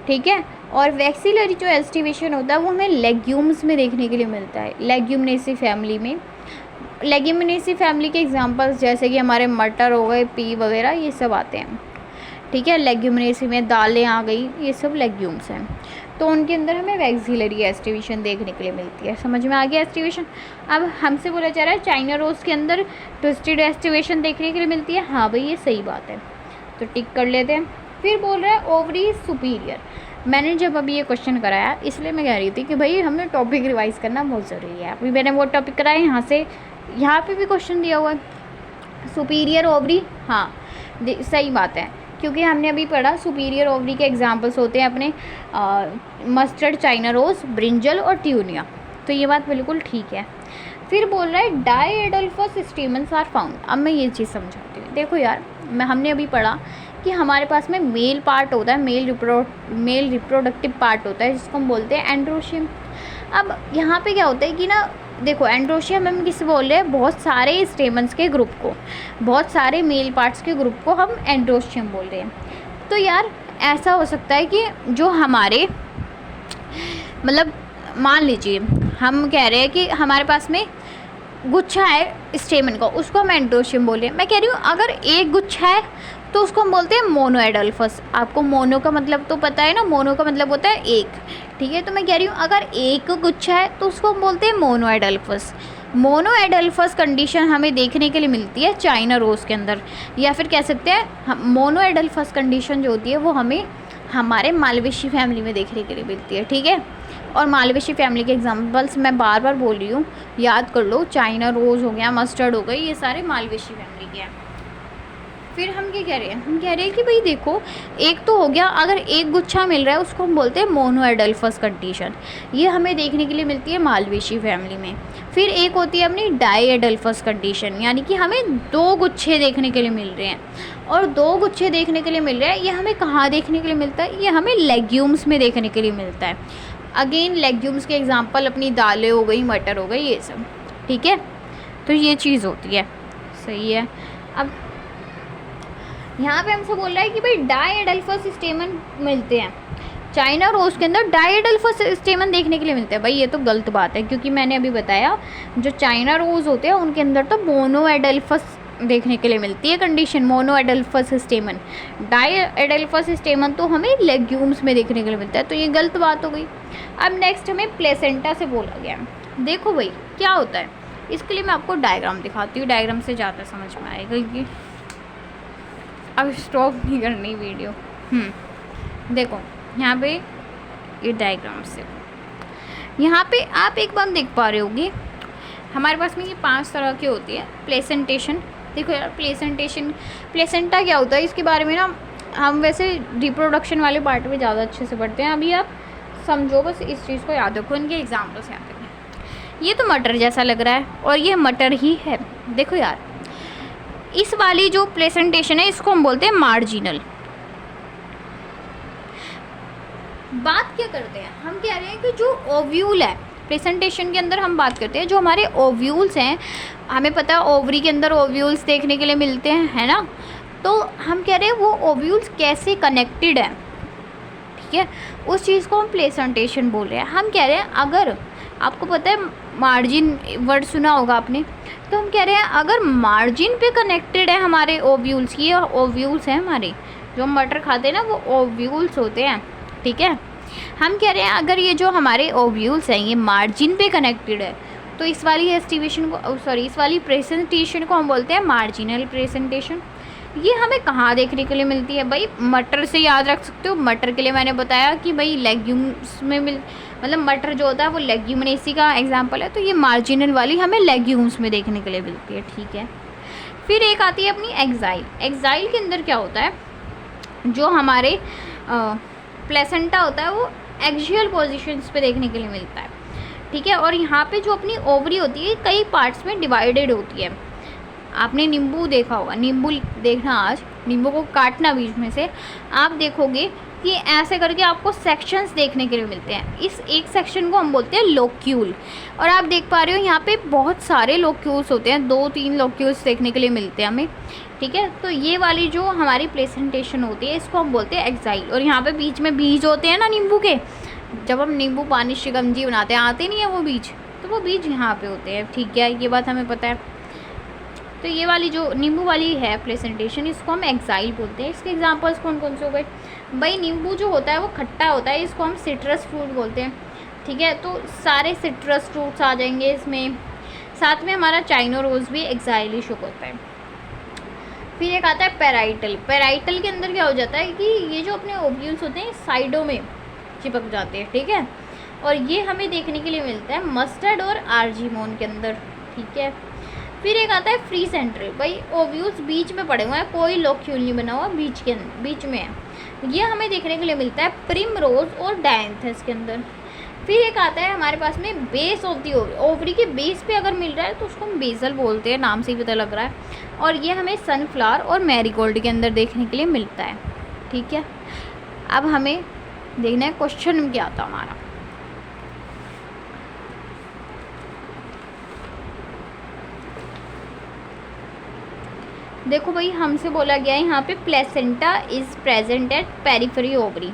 Speaker 1: ठीक है। और वैक्सिलरी जो एस्टिवेशन होता है वो हमें लेग्यूम्स में देखने के लिए मिलता है, लेग्यूमिनेसी फैमिली में। लेग्यूमिनेसी फैमिली के एग्जांपल्स जैसे कि हमारे मटर हो गए, पी वगैरह, ये सब आते हैं, ठीक है। लेग्यूमिनेसी में दालें आ गई, ये सब लेग्यूम्स हैं, तो उनके अंदर हमें वैक्सिलरी एस्टिवेशन देखने के लिए मिलती है। समझ में आ गया एस्टिवेशन। अब हमसे बोला जा रहा है चाइना रोज़ के अंदर ट्विस्टेड एस्टिवेशन देखने के लिए मिलती है। हाँ भाई ये सही बात है, तो टिक कर लेते हैं। फिर बोल रहा है ओवरी सुपीरियर। मैंने जब अभी ये क्वेश्चन कराया इसलिए मैं कह रही थी कि भाई हमें टॉपिक रिवाइज करना बहुत ज़रूरी है। अभी मैंने वो टॉपिक कराया, यहाँ पे भी क्वेश्चन दिया हुआ है सुपीरियर ओवरी। हाँ सही बात है, क्योंकि हमने अभी पढ़ा सुपीरियर ओवरी के एग्जांपल्स होते हैं अपने मस्टर्ड, चाइना रोज़, ब्रिंजल और ट्यूनिया, तो ये बात बिल्कुल ठीक है। फिर बोल रहा है डायएडल्फस स्टेमन्स आर फाउंड। अब मैं ये चीज़ समझाती हूँ। देखो यार, हमने अभी पढ़ा कि हमारे पास में मेल पार्ट होता है, मेल रिप्रोडक्टिव पार्ट होता है जिसको हम बोलते हैं एंड्रोशियम। अब यहाँ पे क्या होता है कि ना देखो एंड्रोशियम हम किसे बोल रहे हैं, बहुत सारे स्टेमन्स के ग्रुप को, बहुत सारे मेल पार्ट्स के ग्रुप को हम एंड्रोशियम बोल रहे हैं। तो यार ऐसा हो सकता है कि जो हमारे मतलब मान लीजिए हम कह रहे हैं कि हमारे पास में गुच्छा है स्टेमन का, उसको हम एंड्रोशियम बोल रहे हैं। मैं कह रही हूँ अगर एक गुच्छा है तो उसको हम बोलते हैं मोनोएडल्फस। आपको मोनो का मतलब तो पता है ना, मोनो का मतलब होता है एक, ठीक है। तो मैं कह रही हूँ अगर एक गुच्छा है तो उसको हम बोलते हैं मोनोएडल्फस। मोनोएडल्फस कंडीशन हमें देखने के लिए मिलती है चाइना रोज़ के अंदर, या फिर कह सकते हैं मोनोएडल्फस कंडीशन जो होती है वो हमें हमारे मालवेशी फैमिली में देखने के लिए मिलती है, ठीक है। और मालवेशी फैमिली के एग्जांपल्स मैं बार बार बोल रही हूँ, याद कर लो, चाइना रोज़ हो गया, मस्टर्ड हो गई, ये सारे मालवेशी फैमिली के हैं। फिर हम क्या कह रहे हैं, हम कह रहे हैं कि भाई देखो एक तो हो गया, अगर एक गुच्छा मिल रहा है उसको हम बोलते हैं मोनोएडल्फस कंडीशन, ये हमें देखने के लिए मिलती है मालवेशी फैमिली में। फिर एक होती है अपनी डायएडल्फस कंडीशन, यानी कि हमें दो गुच्छे देखने के लिए मिल रहे हैं, और दो गुच्छे देखने के लिए मिल रहे हैं, ये हमें कहाँ देखने के लिए मिलता है, ये हमें लेग्यूम्स में देखने के लिए मिलता है। अगेन लेग्यूम्स के एग्जांपल अपनी दालें हो गई, मटर हो गई, ये सब, ठीक है। तो ये चीज़ होती है, सही है। अब यहाँ पे हमसे बोल रहा है कि भाई डायएडल्फस स्टेमन मिलते हैं चाइना रोज़ के अंदर, डायएडल्फस स्टेमन देखने के लिए मिलते हैं। भाई ये तो गलत बात है, क्योंकि मैंने अभी बताया जो चाइना रोज़ होते हैं उनके अंदर तो मोनोएडल्फस देखने के लिए मिलती है कंडीशन, मोनोएडल्फस स्टेमन। डायएडल्फस स्टेमन तो हमें लेग्यूम्स में देखने के लिए मिलता है, तो ये गलत बात हो गई। अब नेक्स्ट हमें प्लेसेंटा से बोला गया। देखो भाई क्या होता है, इसके लिए मैं आपको डायग्राम दिखाती हूँ, डायग्राम से ज़्यादा समझ में आएगा, क्योंकि अब स्टॉप नहीं करनी वीडियो। देखो यहाँ पे ये डायग्राम से, यहाँ पे आप एक बात देख पा रहे होगी, हमारे पास में ये 5 तरह की होती है प्लेसेंटेशन। देखो यार प्लेसेंटा क्या होता है, इसके बारे में ना हम वैसे रिप्रोडक्शन वाले पार्ट में ज़्यादा अच्छे से पढ़ते हैं, अभी आप समझो, बस इस चीज़ को याद रखो, इनके एग्जाम्पल्स याद रखो। ये तो मटर जैसा लग रहा है और ये मटर ही है। देखो यार, इस वाली जो प्रेजेंटेशन है इसको हम बोलते हैं मार्जिनल। बात क्या करते हैं, हम कह रहे हैं कि जो ओव्यूल है प्रेजेंटेशन के अंदर, हम बात करते हैं जो हमारे ओव्यूल्स हैं, हमें पता है ओवरी के अंदर ओव्यूल्स देखने के लिए मिलते हैं, है ना। तो हम कह रहे हैं वो ओव्यूल्स कैसे कनेक्टेड है, ठीक है, उस चीज़ को हम प्रेजेंटेशन बोल रहे हैं। हम कह रहे हैं अगर आपको पता है मार्जिन वर्ड सुना होगा आपने, तो हम कह रहे हैं अगर मार्जिन पे कनेक्टेड है हमारे ओव्यूल्स, ये ओव्यूल्स हैं हमारे, जो मटर खाते हैं ना वो ओव्यूल्स होते हैं, ठीक है। हम कह रहे हैं अगर ये जो हमारे ओव्यूल्स हैं ये मार्जिन पे कनेक्टेड है, तो इस वाली एस्टिमेशन को इस वाली प्रेजेंटेशन को हम बोलते हैं मार्जिनल प्रेजेंटेशन। ये हमें कहाँ देखने के लिए मिलती है भाई, मटर से याद रख सकते हो। मटर के लिए मैंने बताया कि भाई लेग्यूम्स में मतलब मटर जो होता है वो लेग्यूमिनेसी का एग्जाम्पल है, तो ये मार्जिनल वाली हमें लेग्यूम्स में देखने के लिए मिलती है, ठीक है। फिर एक आती है अपनी एक्साइल। एक्साइल के अंदर क्या होता है, जो हमारे प्लेसेंटा होता है वो एक्सियल पोजीशंस पे देखने के लिए मिलता है, ठीक है। और यहाँ पे जो अपनी ओवरी होती है कई पार्ट्स में डिवाइडेड होती है। आपने नींबू देखा होगा, नींबू देखना, आज नींबू को काटना बीच में से, आप देखोगे कि ऐसे करके आपको सेक्शंस देखने के लिए मिलते हैं। इस एक सेक्शन को हम बोलते हैं लोक्यूल, और आप देख पा रहे हो यहाँ पे बहुत सारे लोक्यूल्स होते हैं, 2-3 लोक्यूल्स देखने के लिए मिलते हैं हमें, ठीक है। तो ये वाली जो हमारी प्रेजेंटेशन होती है इसको हम बोलते हैं एक्साइल। और यहाँ पे बीच में बीज होते हैं ना नींबू के, जब हम नींबू पानी शिकंजी बनाते हैं आते नहीं है वो बीज, तो वो बीज यहाँ पे होते हैं, ठीक है, ये बात हमें पता है। तो ये वाली जो नींबू वाली है प्रेजेंटेशन, इसको हम एक्साइल बोलते हैं। इसके एग्जांपल्स कौन कौन से हो गए भाई, नींबू जो होता है वो खट्टा होता है, इसको हम सिट्रस फ्रूट बोलते हैं, ठीक है। तो सारे सिट्रस फ्रूट्स आ जाएंगे इसमें, साथ में हमारा चाइनो रोज़ भी एक्साइल ही शुक होता है। फिर एक आता है पेराइटल। पेराइटल के अंदर क्या हो जाता है कि ये जो अपने ओव्यूल्स होते हैं साइडों में चिपक जाते हैं, ठीक है, और ये हमें देखने के लिए मिलता है मस्टर्ड और आर्जीमोन के अंदर, ठीक है। फिर एक आता है फ्री सेंट्रल। भाई ओव्यूल्स बीच में पड़े हुए हैं, कोई लोक्यूल नहीं बना हुआ, बीच में है, ये हमें देखने के लिए मिलता है प्रिमरोज और डायंथस के अंदर। फिर एक आता है हमारे पास में base of the ovary. Ovary के बेस पे अगर मिल रहा है तो उसको हम बेसल बोलते हैं, नाम से ही पता लग रहा है, और ये हमें सनफ्लावर और मैरीगोल्ड के अंदर देखने के लिए मिलता है, ठीक है। अब हमें देखना है क्वेश्चन में क्या आता हमारा। देखो भाई, हमसे बोला गया है यहाँ पे placenta is present at periphery ovary.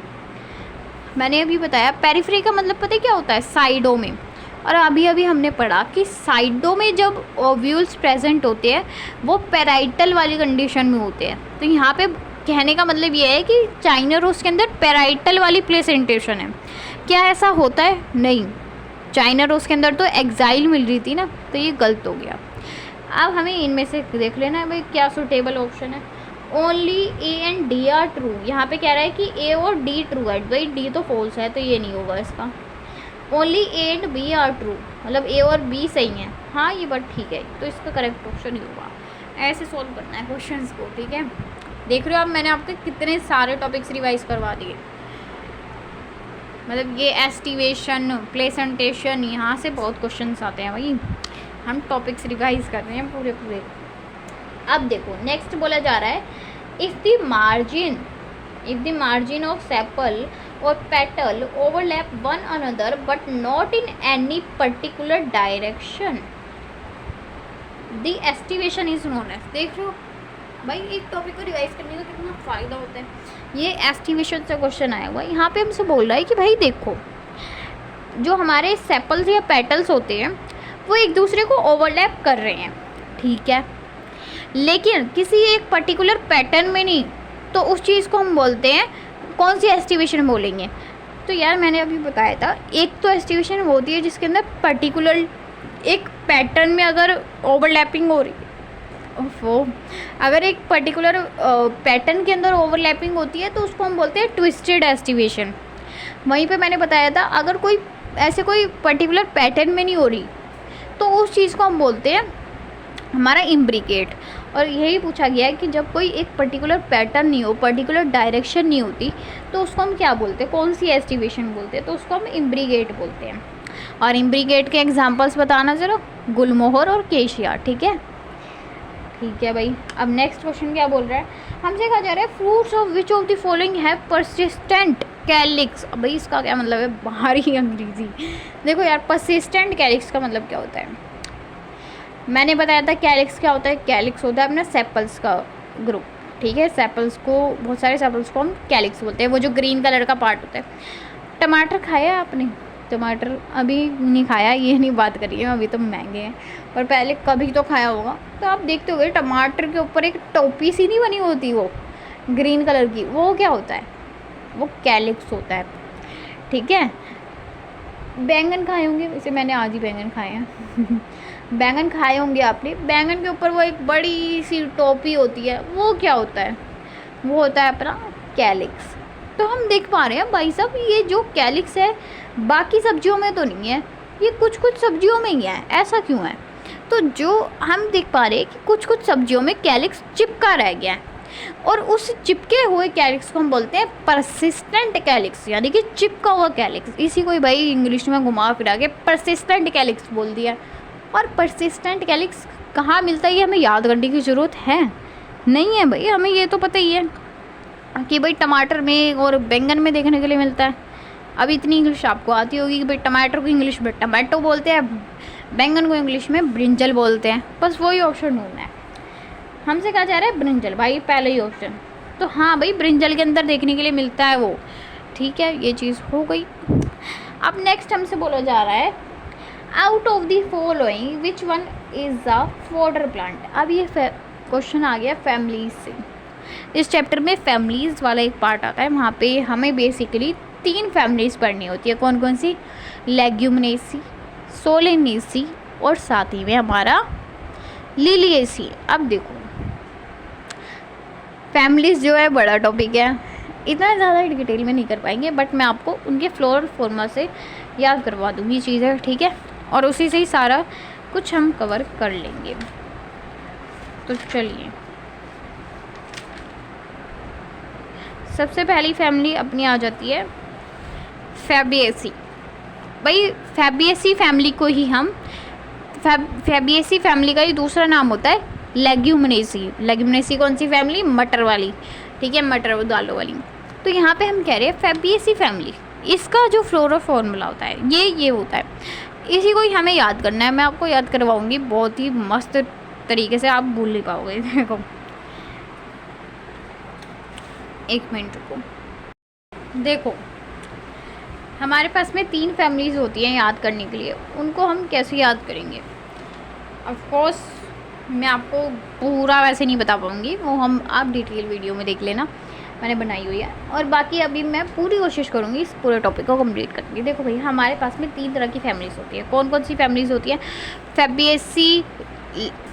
Speaker 1: मैंने अभी बताया पेरिफेरी का मतलब पता है क्या होता है, साइडों में। और अभी अभी हमने पढ़ा कि साइडों में जब ओव्यूल्स प्रेजेंट होते हैं वो पेराइटल वाली कंडीशन में होते हैं। तो यहाँ पे कहने का मतलब ये है कि चाइना रोज के अंदर पेराइटल वाली प्लेसेंटेशन है। क्या ऐसा होता है? नहीं, चाइना रोज के अंदर तो एक्साइल मिल रही थी ना, तो ये गलत हो गया। अब हमें इनमें से देख लेना है भाई क्या सूटेबल ऑप्शन है। Only A and D R true. यहाँ पे कह रहा है कि ए और डी ट्रू है, भाई डी तो फॉल्स है तो ये नहीं होगा इसका। Only A and B are true, मतलब ए और बी सही है, हाँ ये बात ठीक है, तो इसका करेक्ट ऑप्शन ही होगा। ऐसे सॉल्व करना है क्वेश्चंस को, ठीक है। देख रहे हो आप, मैंने आपके कितने सारे टॉपिक्स रिवाइज करवा दिए। मतलब ये एस्टिमेशन, प्लेसेंटेशन, यहाँ से बहुत क्वेश्चंस आते हैं भाई, हम टॉपिक्स रिवाइज कर रहे हैं पूरे पूरे। अब देखो नेक्स्ट बोला जा रहा है, if the margin of sepal और petal overlap one another but not in any particular direction, the estimation is known as. देख लो भाई, एक टॉपिक को रिवाइज करने का कितना फ़ायदा होता है। ये एस्टिमेशन से क्वेश्चन आया हुआ है, यहाँ पे हमसे बोल रहा है कि भाई देखो जो हमारे सेपल्स या पेटल्स होते हैं वो एक दूसरे को ओवरलैप कर रहे हैं, ठीक है, लेकिन किसी एक पर्टिकुलर पैटर्न में नहीं, तो उस चीज़ को हम बोलते हैं, कौन सी एस्टिमेशन बोलेंगे। तो यार मैंने अभी बताया था, एक तो एस्टिमेशन होती है जिसके अंदर पर्टिकुलर एक पैटर्न में अगर ओवरलैपिंग हो रही, अगर एक पर्टिकुलर पैटर्न के अंदर ओवरलैपिंग होती है तो उसको हम बोलते हैं ट्विस्टेड एस्टिमेशन। वहीं पे मैंने बताया था अगर कोई ऐसे कोई पर्टिकुलर पैटर्न में नहीं हो रही तो उस चीज़ को हम बोलते हैं हमारा इम्ब्रिकेट। और यही पूछा गया है कि जब कोई एक पर्टिकुलर पैटर्न नहीं हो, पर्टिकुलर डायरेक्शन नहीं होती, तो उसको हम क्या बोलते हैं, कौन सी एस्टिवेशन बोलते हैं, तो उसको हम इम्ब्रीगेट बोलते हैं। और इम्ब्रीगेट के एग्जांपल्स बताना ज़रा, गुलमोहर और केशिया। ठीक है, ठीक है भाई। अब नेक्स्ट क्वेश्चन क्या बोल रहा है, हमसे कहा जा रहा है fruits of which of the following have persistent calyx. अब भाई इसका क्या मतलब है, भारी अंग्रेजी। देखो यार, परसिस्टेंट कैलिक्स का मतलब क्या होता है, मैंने बताया था कैलिक्स क्या होता है। कैलिक्स होता है अपना सेपल्स का ग्रुप। ठीक है, सेपल्स को, बहुत सारे सेपल्स को हम कैलिक्स बोलते हैं। वो जो ग्रीन कलर का पार्ट होता है। टमाटर खाया आपने, टमाटर अभी नहीं खाया, ये नहीं बात करिए, अभी तो महंगे हैं, पर पहले कभी तो खाया होगा। तो आप देखते होंगे टमाटर के ऊपर एक टोपी सी नहीं बनी होती, वो ग्रीन कलर की, वो क्या होता है, वो कैलिक्स होता है। ठीक है, बैंगन खाए होंगे, वैसे मैंने आज ही बैंगन खाए हैं बैंगन खाए होंगे आपने, बैंगन के ऊपर वो एक बड़ी सी टोपी होती है, वो क्या होता है, वो होता है अपना कैलिक्स। तो हम देख पा रहे हैं भाई साहब, ये जो कैलिक्स है बाकी सब्जियों में तो नहीं है, ये कुछ कुछ सब्जियों में ही है। ऐसा क्यों है, तो जो हम देख पा रहे हैं कि कुछ कुछ सब्जियों में कैलिक्स चिपका रह गया है, और उस चिपके हुए कैलिक्स को हम बोलते हैं परसिस्टेंट कैलिक्स, यानी कि चिपका हुआ कैलिक्स। इसी को भाई इंग्लिश में घुमा फिरा के परसिस्टेंट कैलिक्स बोल दिया। और परसिस्टेंट कैलिक्स कहाँ मिलता है, ये हमें याद करने की ज़रूरत है नहीं है भाई, हमें ये तो पता ही है कि भाई टमाटर में और बैंगन में देखने के लिए मिलता है। अब इतनी इंग्लिश आपको आती होगी कि भाई टमाटर को इंग्लिश में टमाटो बोलते हैं, बैंगन को इंग्लिश में ब्रिंजल बोलते हैं, बस वही ऑप्शन ढूंढना है। हमसे कहा जा रहा है ब्रिंजल, भाई पहले ही ऑप्शन, तो हाँ भाई ब्रिंजल के अंदर देखने के लिए मिलता है वो। ठीक है, ये चीज़ हो गई। अब नेक्स्ट हमसे बोला जा रहा है out of the following which one is a fodder plant. अब ये क्वेश्चन आ गया फैमिलीज से। इस चैप्टर में फैमिलीज़ वाला एक पार्ट आता है, वहाँ पे हमें बेसिकली 3 फैमिलीज़ पढ़नी होती है। कौन कौन सी, लेग्यूमिनेसी, सोलेनेसी और साथ ही में हमारा लिलिएसी। अब देखो फैमिलीज़ जो है बड़ा टॉपिक है, इतना ज़्यादा डिटेल में नहीं कर पाएंगे, बट मैं आपको उनके फ्लोरल फॉर्मा से याद करवा दूँगी चीज़ें। ठीक है, और उसी से ही सारा कुछ हम कवर कर लेंगे। तो चलिए, सबसे पहली फैमिली अपनी आ जाती है फैबिएसी। भाई फैबिएसी फैमिली को ही हम फैबिएसी फैमिली का ही दूसरा नाम होता है लेग्यूमिनेसी। लेग्यूमिनेसी कौन सी फैमिली, मटर वाली। ठीक है, मटर दालों वाली। तो यहाँ पे हम कह रहे हैं फैबिएसी फैमिली, इसका जो फ्लोरल फॉर्मूला होता है ये होता है, इसी को ही हमें याद करना है। मैं आपको याद करवाऊंगी बहुत ही मस्त तरीके से, आप भूल नहीं पाओगे। देखो एक मिनट रुको। देखो हमारे पास में 3 फैमिलीज़ होती हैं याद करने के लिए, उनको हम कैसे याद करेंगे। ऑफ कोर्स मैं आपको पूरा वैसे नहीं बता पाऊँगी, वो हम आप डिटेल वीडियो में देख लेना, मैंने बनाई हुई है। और बाकी अभी मैं पूरी कोशिश करूँगी इस पूरे टॉपिक को कंप्लीट करने की। देखो भाई हमारे पास में 3 तरह की फैमिलीज़ होती है। कौन कौन सी फैमिलीज़ होती है,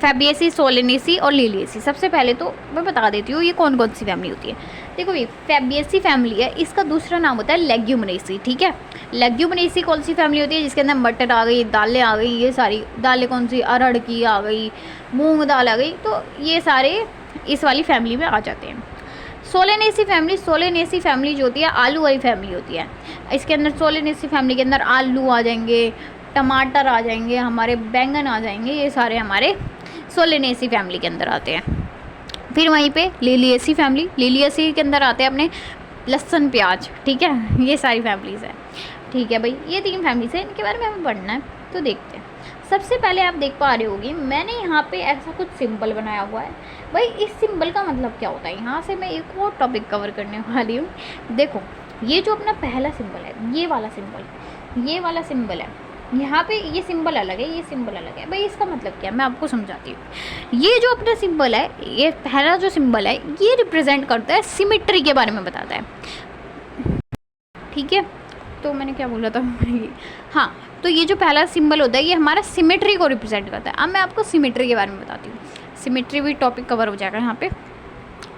Speaker 1: फैबिएसी, सोलेनेसी और लिलिएसी। सबसे पहले तो मैं बता देती हूँ ये कौन कौन सी फैमिली होती है। देखो भाई फैबिएसी फैमिली है, इसका दूसरा नाम होता है लेग्यूमिनेसी। ठीक है, लेग्यूमिनेसी कौन सी फैमिली होती है, जिसके अंदर मटर आ गई, दालें आ गई, ये सारी दालें कौन सी, अरहर की आ गई, मूंग दाल आ गई, तो ये सारे इस वाली फैमिली में आ जाते हैं। सोलेनेसी फैमिली जो होती है आलू वाली फैमिली होती है। इसके अंदर सोलेनेसी फैमिली के अंदर आलू आ जाएंगे, टमाटर आ जाएंगे, हमारे बैंगन आ जाएंगे, ये सारे हमारे सोलेनेसी फैमिली के अंदर आते हैं। फिर वहीं पे लिलिएसी के अंदर आते हैं अपने लहसुन प्याज। ठीक है, ये सारी फैमिलीज़ है। ठीक है भाई, ये 3 फैमिलीज़ है, इनके बारे में हमें पढ़ना है, तो देखते हैं। सबसे पहले आप देख पा रहे होगी मैंने यहाँ पे ऐसा कुछ सिंबल बनाया हुआ है। भाई इस सिंबल का मतलब क्या होता है, यहाँ से मैं एक और टॉपिक कवर करने वाली हूँ। देखो ये जो अपना पहला सिंबल है, ये वाला सिंबल है, यहाँ पे ये सिंबल अलग है, ये सिंबल अलग है। भाई इसका मतलब क्या है, मैं आपको समझाती हूँ। ये जो अपना सिंबल है, ये पहला जो सिंबल है, ये रिप्रेजेंट करता है सिमेट्री के बारे में बताता है। ठीक है, तो मैंने क्या बोला था हाँ, तो ये जो पहला सिंबल होता है ये हमारा सिमेट्री को रिप्रेजेंट करता है। अब मैं आपको सिमेट्री के बारे में बताती हूँ, सिमेट्री भी टॉपिक कवर हो जाएगा यहाँ पे।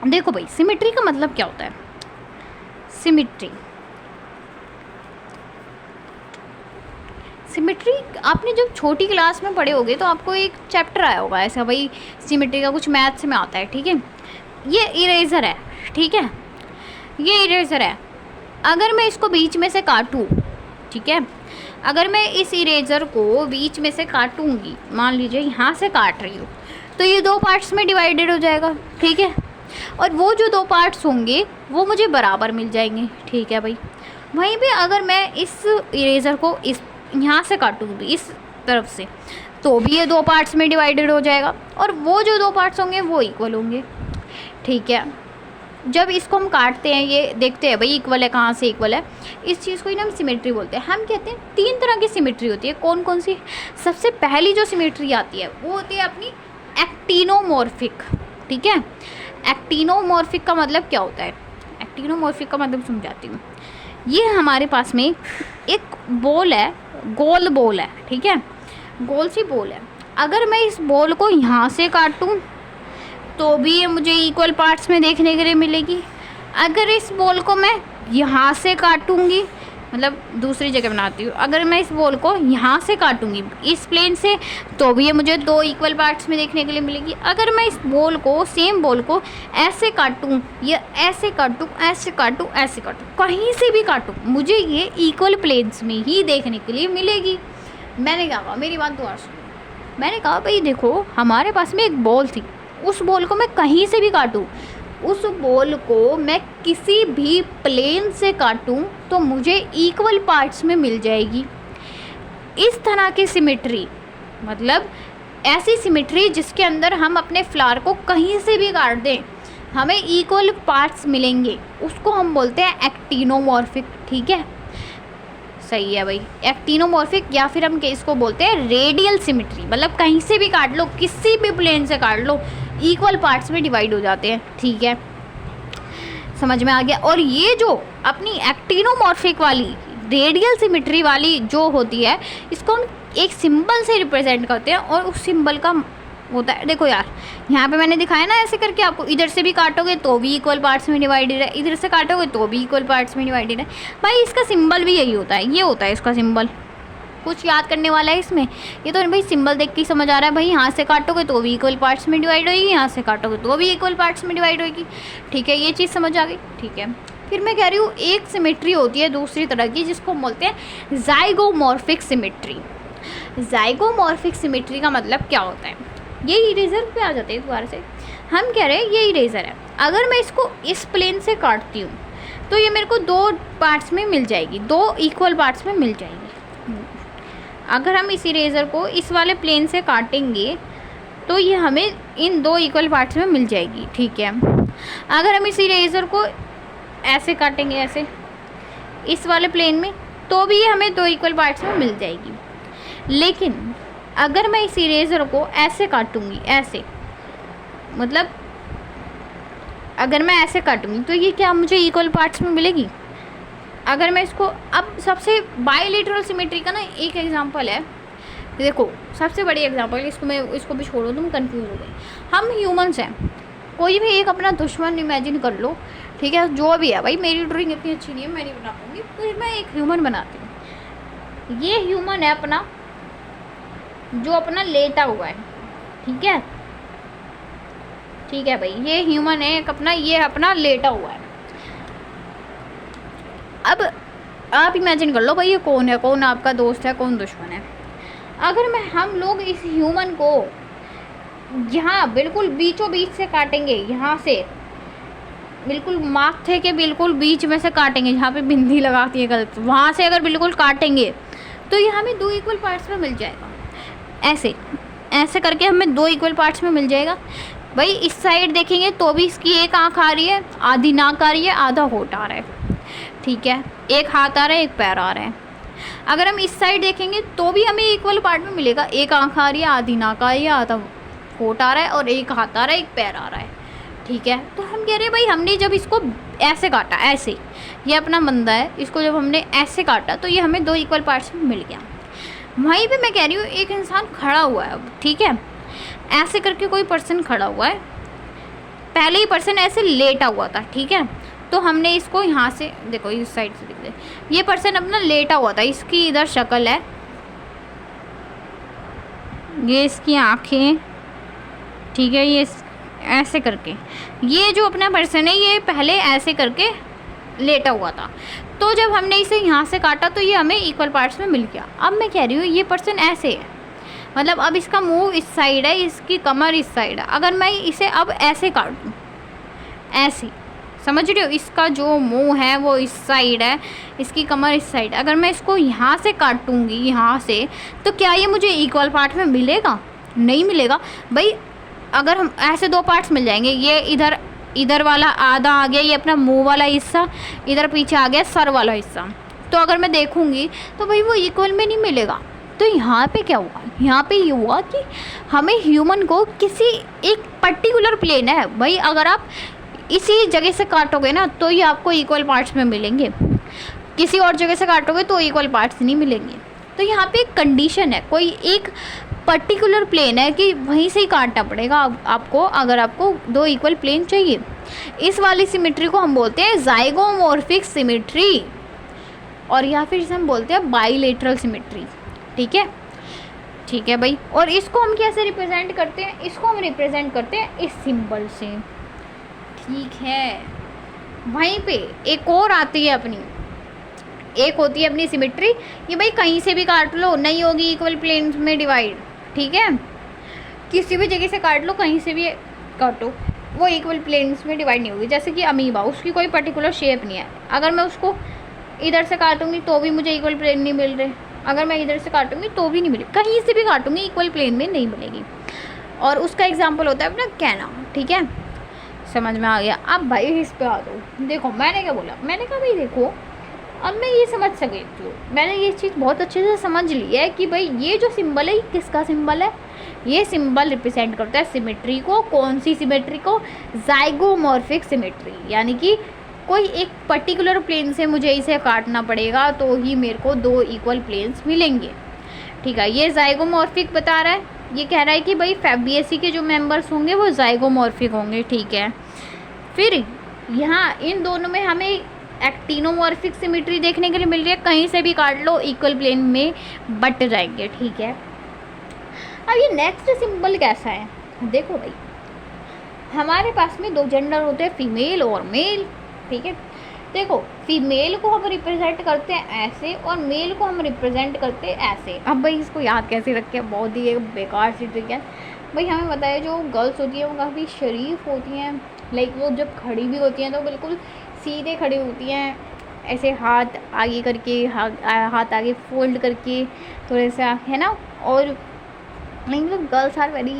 Speaker 1: देखो भाई सिमेट्री का मतलब क्या होता है, सिमेट्री आपने जब छोटी क्लास में पढ़े होगे तो आपको एक चैप्टर आया होगा ऐसा, भाई सिमेट्री का कुछ मैथ्स में आता है, ठीक है। ये इरेज़र है, ठीक है, ये इरेज़र है। अगर मैं इसको बीच में से काटूँ, ठीक है, अगर मैं इस इरेज़र को बीच में से काटूँगी, मान लीजिए यहाँ से काट रही हूँ, तो ये 2 पार्ट्स में डिवाइडेड हो जाएगा, ठीक है। और वो जो 2 पार्ट्स होंगे वो मुझे बराबर मिल जाएंगे, ठीक है भाई। वहीं पे अगर मैं इस इरेज़र को इस यहाँ से काटूँगी इस तरफ से, तो भी ये 2 पार्ट्स में डिवाइडेड हो जाएगा और वो जो 2 पार्ट्स होंगे वो इक्वल होंगे, ठीक है। जब इसको हम काटते हैं, ये देखते हैं भाई इक्वल है, कहाँ से इक्वल है, इस चीज़ को ही हम सिमेट्री बोलते हैं। हम कहते हैं 3 तरह की सिमेट्री होती है। कौन कौन सी? सबसे पहली जो सिमेट्री आती है वो होती है अपनी एक्टिनोमॉर्फिक, ठीक है। एक्टिनोमॉर्फिक का मतलब क्या होता है? एक्टिनोमॉर्फिक का मतलब समझाती हूँ। ये हमारे पास में एक बॉल है, गोल बॉल है, ठीक है, गोल सी बॉल है। अगर मैं इस बॉल को यहाँ से काटूँ तो भी ये मुझे इक्वल पार्ट्स में देखने के लिए मिलेगी। अगर इस बॉल को मैं यहाँ से काटूँगी, मतलब दूसरी जगह बनाती हूँ, अगर मैं इस बॉल को यहाँ से काटूँगी इस प्लेन से, तो भी ये मुझे 2 इक्वल पार्ट्स में देखने के लिए मिलेगी। अगर मैं इस बॉल को, सेम बॉल को ऐसे काटूँ या ऐसे काटूँ, ऐसे काटूँ, ऐसे काटूँ, कहीं से भी काटूँ, मुझे ये इक्वल प्लेन्स में ही देखने के लिए मिलेगी। मैंने क्या कहा, मेरी बात दोबारा सुनो। मैंने कहा भाई देखो, हमारे पास में एक बॉल थी, उस बॉल को मैं कहीं से भी काटूँ, उस बॉल को मैं किसी भी प्लेन से काटूं तो मुझे इक्वल पार्ट्स में मिल जाएगी। इस तरह की सिमेट्री, मतलब ऐसी सिमेट्री जिसके अंदर हम अपने फ्लावर को कहीं से भी काट दें हमें इक्वल पार्ट्स मिलेंगे, उसको हम बोलते हैं एक्टिनोमॉर्फिक, ठीक है। सही है भाई, एक्टिनोमॉर्फिक, या फिर हम इसको बोलते हैं रेडियल सिमेट्री, मतलब कहीं से भी काट लो, किसी भी प्लेन से काट लो, इक्वल पार्ट्स में डिवाइड हो जाते हैं, ठीक है, समझ में आ गया। और ये जो अपनी एक्टिनोमॉर्फिक वाली रेडियल सिमेट्री वाली जो होती है, इसको हम एक सिंबल से रिप्रेजेंट करते हैं और उस सिंबल का होता है, देखो यार यहाँ पे मैंने दिखाया ना ऐसे करके आपको, इधर से भी काटोगे तो भी इक्वल पार्ट्स में डिवाइडेड है, इधर से काटोगे तो भी इक्वल पार्ट्स में डिवाइडेड है। भाई इसका सिंबल भी यही होता है, ये होता है इसका सिंबल। कुछ याद करने वाला है इसमें? ये तो भाई सिंबल देख के ही समझ आ रहा है भाई, यहाँ से काटोगे तो भी इक्वल पार्ट्स में डिवाइड होगी, यहाँ से काटोगे तो भी इक्वल पार्ट्स में डिवाइड होगी, ठीक है, ये चीज़ समझ आ गई, ठीक है। फिर मैं कह रही हूँ एक सिमेट्री होती है दूसरी तरह की, जिसको हम बोलते हैं ज़ाइगोमॉर्फिक सिमेट्री। ज़ाइगोमॉर्फिक सिमेट्री का मतलब क्या होता है? ये इरेज़र पे आ जाते हैं दोबारा से। हम कह रहे हैं ये इरेज़र है, अगर मैं इसको इस प्लेन से काटती हूँ तो ये मेरे को 2 पार्ट्स में मिल जाएगी, 2 इक्वल पार्ट्स में मिल जाएगी। अगर हम इस इरेज़र को इस वाले प्लेन से काटेंगे तो ये हमें इन 2 इक्वल पार्ट्स में मिल जाएगी, ठीक है। अगर हम इस इरेज़र को ऐसे काटेंगे, ऐसे इस वाले प्लेन में, तो भी ये हमें 2 इक्वल पार्ट्स में मिल जाएगी। लेकिन अगर मैं इस इरेज़र को ऐसे काटूँगी, ऐसे, मतलब अगर मैं ऐसे काटूँगी तो ये क्या मुझे इक्वल पार्ट्स में मिलेगी? अगर मैं इसको, अब सबसे बायलेटरल सिमेट्री का ना एक एग्जांपल है, देखो सबसे बड़ी एग्जांपल, इसको भी छोड़ो, तुम कंफ्यूज हो गए। हम ह्यूमंस हैं, कोई भी एक अपना दुश्मन इमेजिन कर लो, ठीक है, जो भी है भाई, मेरी ड्राइंग इतनी अच्छी नहीं है, मैं नहीं बना पाऊँगी, तो मैं एक ह्यूमन बनाती हूँ। ये ह्यूमन है अपना, जो अपना लेटा हुआ है, ठीक है, ठीक है भाई, ये ह्यूमन है एक अपना, ये अपना लेटा हुआ है। अब आप इमेजिन कर लो भाई ये कौन है, कौन आपका दोस्त है, कौन दुश्मन है। अगर हम लोग इस ह्यूमन को यहाँ बिल्कुल बीचों बीच से काटेंगे, यहाँ से बिल्कुल माथे के बिल्कुल बीच में से काटेंगे, जहाँ पे बिंदी लगाती है गलत, वहाँ से अगर बिल्कुल काटेंगे तो ये हमें 2 इक्वल पार्ट्स में मिल जाएगा। ऐसे ऐसे करके हमें 2 इक्वल पार्ट्स में मिल जाएगा। भाई इस साइड देखेंगे तो भी इसकी एक आँख आ रही है, आधी नाक आ रही है, आधा होठ आ रहा है, ठीक है, एक हाथ आ रहा है, एक पैर आ रहा है। अगर हम इस साइड देखेंगे तो भी हमें इक्वल पार्ट में मिलेगा, एक आँख आ रही है, आधी नाक आ रही है, आधा होठ आ रहा है और एक हाथ आ रहा है, एक पैर आ रहा है, ठीक है। तो हम कह रहे हैं भाई हमने जब इसको ऐसे काटा, ऐसे, ये अपना बंदा है, इसको जब हमने ऐसे काटा तो ये हमें 2 इक्वल पार्ट्स में मिल गया। वहीं पे मैं कह रही हूँ एक इंसान खड़ा हुआ है, अब ठीक है, ऐसे करके कोई पर्सन खड़ा हुआ है, पहले ही पर्सन ऐसे लेटा हुआ था, ठीक है, तो हमने इसको यहाँ से देखो, इस साइड से दिख रहा है, ये पर्सन अपना लेटा हुआ था, इसकी इधर शक्ल है, ये इसकी आँखें, ठीक है, ये ऐसे करके, ये जो अपना पर्सन है ये पहले ऐसे करके लेटा हुआ था, तो जब हमने इसे यहाँ से काटा तो ये हमें इक्वल पार्ट्स में मिल गया। अब मैं कह रही हूँ ये पर्सन ऐसे है, मतलब अब इसका मुंह इस साइड है, इसकी कमर इस साइड है, अगर मैं इसे अब ऐसे काट दूँ, ऐसे, समझ रहे हो, इसका जो मुंह है वो इस साइड है, इसकी कमर इस साइड है, अगर मैं इसको यहाँ से काटूँगी यहाँ से, तो क्या ये मुझे इक्वल पार्ट में मिलेगा? नहीं मिलेगा भाई। अगर हम ऐसे दो पार्ट्स मिल जाएंगे, ये इधर वाला आधा आ गया, ये अपना मुंह वाला हिस्सा, इधर पीछे आ गया सर वाला हिस्सा, तो अगर मैं देखूंगी तो भाई वो इक्वल में नहीं मिलेगा। तो यहाँ पे क्या हुआ, यहाँ पे ये हुआ कि हमें ह्यूमन को किसी एक पर्टिकुलर प्लेन है भाई, अगर आप इसी जगह से काटोगे ना तो ये आपको इक्वल पार्ट्स में मिलेंगे, किसी और जगह से काटोगे तो इक्वल पार्ट्स नहीं मिलेंगे। तो यहाँ पे एक कंडीशन है, कोई एक पर्टिकुलर प्लेन है कि वहीं से ही काटना पड़ेगा आपको, अगर आपको दो इक्वल प्लेन चाहिए। इस वाली सिमेट्री को हम बोलते हैं ज़ाइगोमॉर्फिक सिमेट्री, और या फिर इसे हम बोलते हैं बाइलेटरल सिमेट्री। ठीक है, ठीक है भाई। और इसको हम कैसे रिप्रेजेंट करते हैं? इसको हम रिप्रेजेंट करते हैं इस सिंबल से। ठीक है, वहीं पे एक और आती है अपनी, एक होती है अपनी सिमेट्री, ये भाई कहीं से भी काट लो नहीं होगी इक्वल प्लेन्स में डिवाइड। ठीक है, किसी भी जगह से काट लो, कहीं से भी काटो, वो इक्वल प्लेन्स में डिवाइड नहीं होगी। जैसे कि अमीबा, उसकी कोई पर्टिकुलर शेप नहीं है, अगर मैं उसको इधर से काटूंगी तो भी मुझे इक्वल प्लेन नहीं मिल रहे, अगर मैं इधर से काटूंगी तो भी नहीं मिलेगी, कहीं से भी काटूंगी इक्वल प्लेन में नहीं मिलेगी। और उसका एग्जाम्पल होता है अपना कैना। ठीक है, समझ में आ गया। अब भाई इस पे आ दो, देखो मैंने क्या बोला, मैंने कहा भाई देखो अब मैं ये समझ सकती हूँ, मैंने ये चीज़ बहुत अच्छे से समझ ली है कि भाई ये जो सिंबल है ये किसका सिंबल है। ये सिंबल रिप्रेजेंट करता है सिमेट्री को। कौन सी सिमेट्री को? ज़ाइगोमॉर्फिक सिमेट्री, यानी कि कोई एक पर्टिकुलर प्लेन से मुझे इसे काटना पड़ेगा तो ही मेरे को दो इक्वल प्लेन्स मिलेंगे। ठीक है, ये ज़ाइगोमॉर्फिक बता रहा है, ये कह रहा है कि भाई फैबिएसी के जो मेंबर्स होंगे वो ज़ाइगोमॉर्फिक होंगे। ठीक है, फिर यहाँ इन दोनों में हमें एक्टिनोमॉर्फिक सिमेट्री देखने के लिए मिल रही है, कहीं से भी काट लो इक्वल प्लेन में बट जाएंगे। ठीक है, अब ये नेक्स्ट सिंबल कैसा है? देखो भाई, हमारे पास में दो जेंडर होते हैं, फीमेल और मेल। ठीक है, देखो फीमेल को हम रिप्रेजेंट करते हैं ऐसे और मेल को हम रिप्रेजेंट करते हैं ऐसे। अब भाई इसको याद कैसे रखें, बहुत ही एक बेकार सी ट्रिक है भाई। हमें पता है जो गर्ल्स होती हैं वो काफ़ी शरीफ होती हैं, लाइक वो जब खड़ी भी होती हैं तो बिल्कुल सीधे खड़ी होती हैं, ऐसे हाथ आगे करके, हाथ आगे फोल्ड करके थोड़े सा, है ना। और मतलब गर्ल्स आर वेरी,